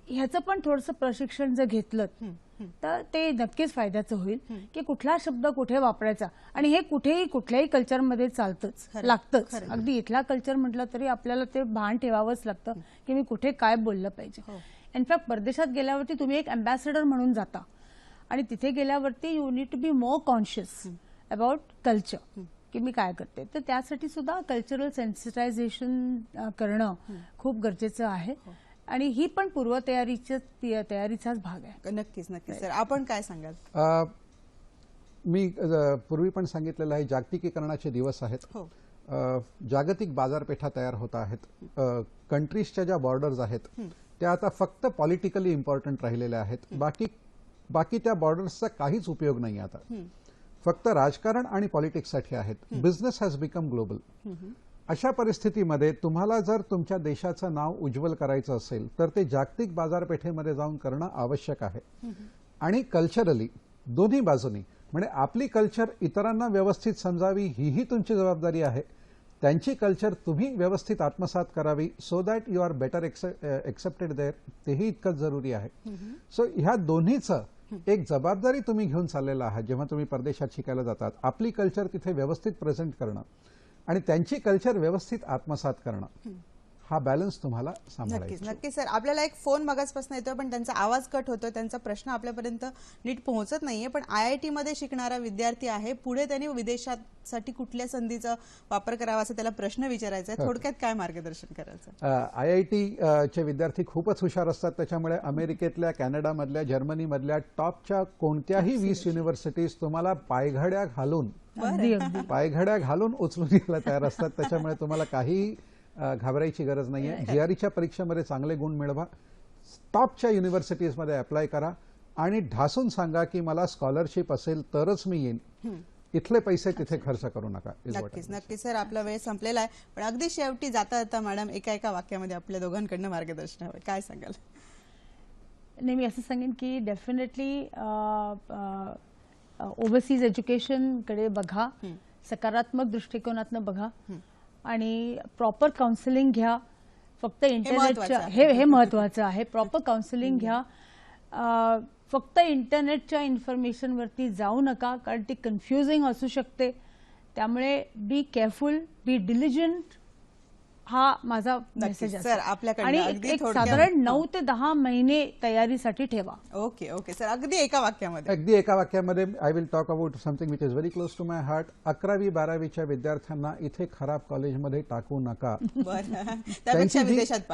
S3: ह्याचं पण थोडंसं प्रशिक्षण जर घेतलं तर ते नक्कीच फायद्याचं होईल की कुठला शब्द कुठे वापरायचा. आणि हे कुठेही कुठल्याही कल्चरमध्ये चालतंच, लागतंच. अगदी इथला कल्चर म्हटलं तरी आपल्याला ते भान ठेवावंच लागतं की मी कुठे काय बोललं पाहिजे. इनफॅक्ट परदेशात गेल्यावरती तुम्ही एक अँबॅसेडर म्हणून जाता आणि तिथे गेल्यावरती you need to be more conscious about culture की मी काय करते. तर त्यासाठी सुद्धा कल्चरल सेन्सिटायझेशन करणं खूप गरजेचं आहे आणि ही पण तयारीचाच भाग आहे.
S1: नक्कीच नक्कीच सर. आपण काय सांगाल?
S2: मी पूर्वी पण सांगितलेलं आहे, जागतिकीकरणाचे दिवस आहेत. जागतिक बाजारपेठा तयार होत आहेत. कंट्रीजच्या ज्या बॉर्डर्स आहेत त्या आता फक्त पॉलिटिकली इम्पॉर्टंट राहिलेल्या आहेत. बाकी त्या बॉर्डर्सचा काहीच उपयोग नाही आता, फक्त राजकारण आणि पॉलिटिक्ससाठी आहेत. Business has become global. अशा परिस्थितीमध्ये तुम्हाला जर तुमच्या देशाचं नाव उज्ज्वल करायचं असेल तर ते जागतिक बाजारपेठेमध्ये जाऊन करणं आवश्यक आहे. आणि कल्चरली दोन्ही बाजूनी, म्हणजे आपली कल्चर इतरांना व्यवस्थित समजावी हीही तुमची जबाबदारी आहे, त्यांची कल्चर तुम्ही व्यवस्थित आत्मसात करावी so that you are better accepted there, तेही इतकंच जरुरी आहे. सो ह्या दोन्हीचं एक जबाबदारी तुम्ही घेऊन चाललेला आहात. जेव्हा तुम्ही परदेशात शिकायला जातात, आपली कल्चर तिथे व्यवस्थित प्रेझेंट करणं आणि त्यांची कल्चर व्यवस्थित आत्मसात करणं, हा बॅलन्स तुम्हाला सांभाळायचा.
S1: नक्कीच नक्कीच सर. आपल्याला एक फोन मगासपासून येतोय पण त्यांचा आवाज कट होतोय, त्यांचा प्रश्न आपल्यापर्यंत नीट पोहोचत नाहीये. पण IIT मध्ये शिकणारा विद्यार्थी आहे, पुढे त्यांनी विदेशासाठी कुठल्या संधीचा वापर करावा असा त्याला प्रश्न विचारायचा आहे. थोडक्यात काय मार्गदर्शन करायचं?
S2: IIT चे विद्यार्थी खूपच हुशार असतात, त्याच्यामुळे अमेरिकेतल्या, कॅनडामधल्या, जर्मनीमधल्या टॉपच्या कोणत्याही 20 युनिव्हर्सिटीज तुम्हाला पायघड्या घालून उचलून घ्यायला तयार असतात. त्याच्यामुळे तुम्हाला काही घाबरायची गरज नाहीये. GREच्या परीक्षेमध्ये चांगले गुण मिळवा, टॉपच्या युनिव्हर्सिटीजमध्ये अप्लाय करा आणि ढासून सांगा की मला स्कॉलरशिप असेल तरच मी येईन, इथले पैसे तिथे खर्च करू नका.
S1: नक्कीच नक्कीच सर. आपला वेळ संपलेला आहे, पण अगदी शेवटी जाता जाता मॅडम एका वाक्यामध्ये आपल्या दोघांकडनं मार्गदर्शन हवं, काय सांगाल?
S3: नाही, मी असं सांगेन की डेफिनेटली ओव्हरसीज एज्युकेशनकडे बघा, सकारात्मक दृष्टिकोनातनं बघा आणि प्रॉपर काउन्सिलिंग घ्या फक्त इंटरनेटच्या हे महत्वाचं आहे. प्रॉपर काउन्सिलिंग घ्या. फक्त इंटरनेटच्या इन्फॉर्मेशनवरती जाऊ नका, कारण ती कन्फ्युजिंग असू शकते. त्यामुळे बी केअरफुल, बी डिलिजंट, हा माझा मेसेज
S1: सर आपल्याकडे.
S3: आणि एक साधारण 9 ते 10 महिने तयारीसाठी ठेवा.
S1: ओके ओके सर, अगदी एका
S2: वाक्यामध्ये I will talk about something which is very close to my heart. 11वी-12वीच्या विद्यार्थ्यांना इथे खराब कॉलेजमध्ये टाकू नका.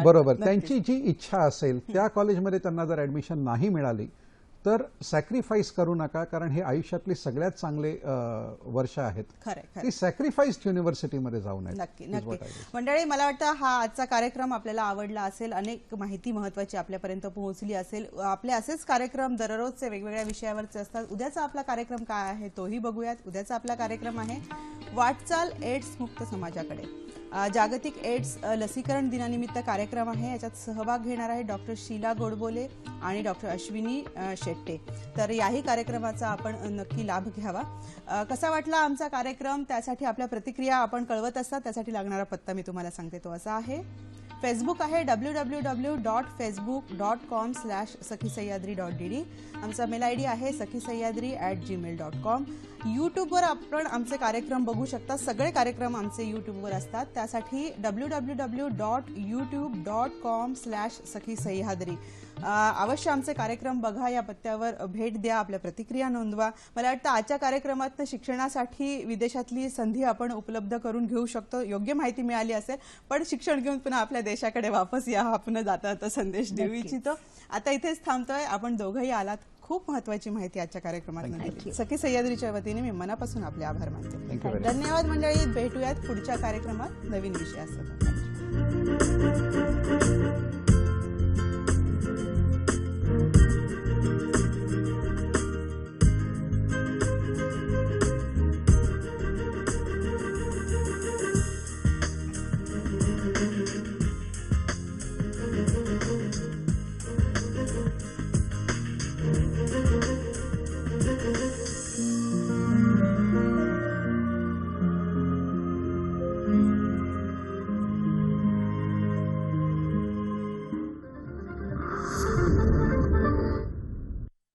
S2: बरोबर, त्यांची जी इच्छा असेल त्या कॉलेजमध्ये त्यांना जर ऍडमिशन नाही मिळाली तर सॅक्रिफाईस करू नका, कारण हे आयुष्यातली सगळ्यात चांगले वर्ष आहेत. ती सॅक्रिफाईस्ड युनिव्हर्सिटीमध्ये जाऊ नये.
S1: नक्की नक्की. मंडळी, मला वाटतं हा आजचा कार्यक्रम आपल्याला आवडला असेल. अनेक माहिती महत्वाची आपल्यापर्यंत पोहोचली असेल. आपले असेच कार्यक्रम दररोजचे वेगवेगळ्या विषयावरचे असतात. उद्याचा आपला कार्यक्रम काय आहे तोही बघूयात. उद्याचा आपला कार्यक्रम आहे वाटचाल एड्स मुक्त समाजाकडे. जागतिक एड्स लसीकरण दिनानिमित्त कार्यक्रम आहे. याच्यात सहभाग घेणार आहे डॉक्टर शीला गोडबोले आणि डॉक्टर अश्विनी शेट्टे. तर याही कार्यक्रमाचा आपण नक्की लाभ घ्यावा. कसा वाटला आमचा कार्यक्रम, त्यासाठी आपल्या प्रतिक्रिया आपण कळवत असतात. त्यासाठी लागणारा पत्ता मी तुम्हाला सांगते, तो असा आहे. फेसबुक आहे www.facebook.com/sakhisayadri.dd. आमचा मेल ID आहे sakhisayadri@gmail.com. यूट्यूबवर आपण आमचे कार्यक्रम बघू शकता. सगळे कार्यक्रम आमचे यूट्यूबवर असतात. त्यासाठी www.youtube.com/sakhisayadri. अवश्य आमचे कार्यक्रम बघा, या पत्त्यावर भेट द्या, आपल्या प्रतिक्रिया नोंदवा. मला वाटतं आजच्या कार्यक्रमातून शिक्षणासाठी विदेशातली संधी आपण उपलब्ध करून घेऊ शकतो. योग्य माहिती मिळाली असेल, पण शिक्षण घेऊन पुन्हा आपल्या देशाकडे वापस या, हा पुन्हा जाता संदेश देऊ इच्छितो. आता इथेच थांबतोय. आपण दोघंही आलात. खूप महत्वाची माहिती आजच्या कार्यक्रमात दिली. सखी सह्याद्रीच्या वतीने मी मनापासून आपले आभार मानते. धन्यवाद मंडळी. भेटूयात पुढच्या कार्यक्रमात नवीन विषयासह.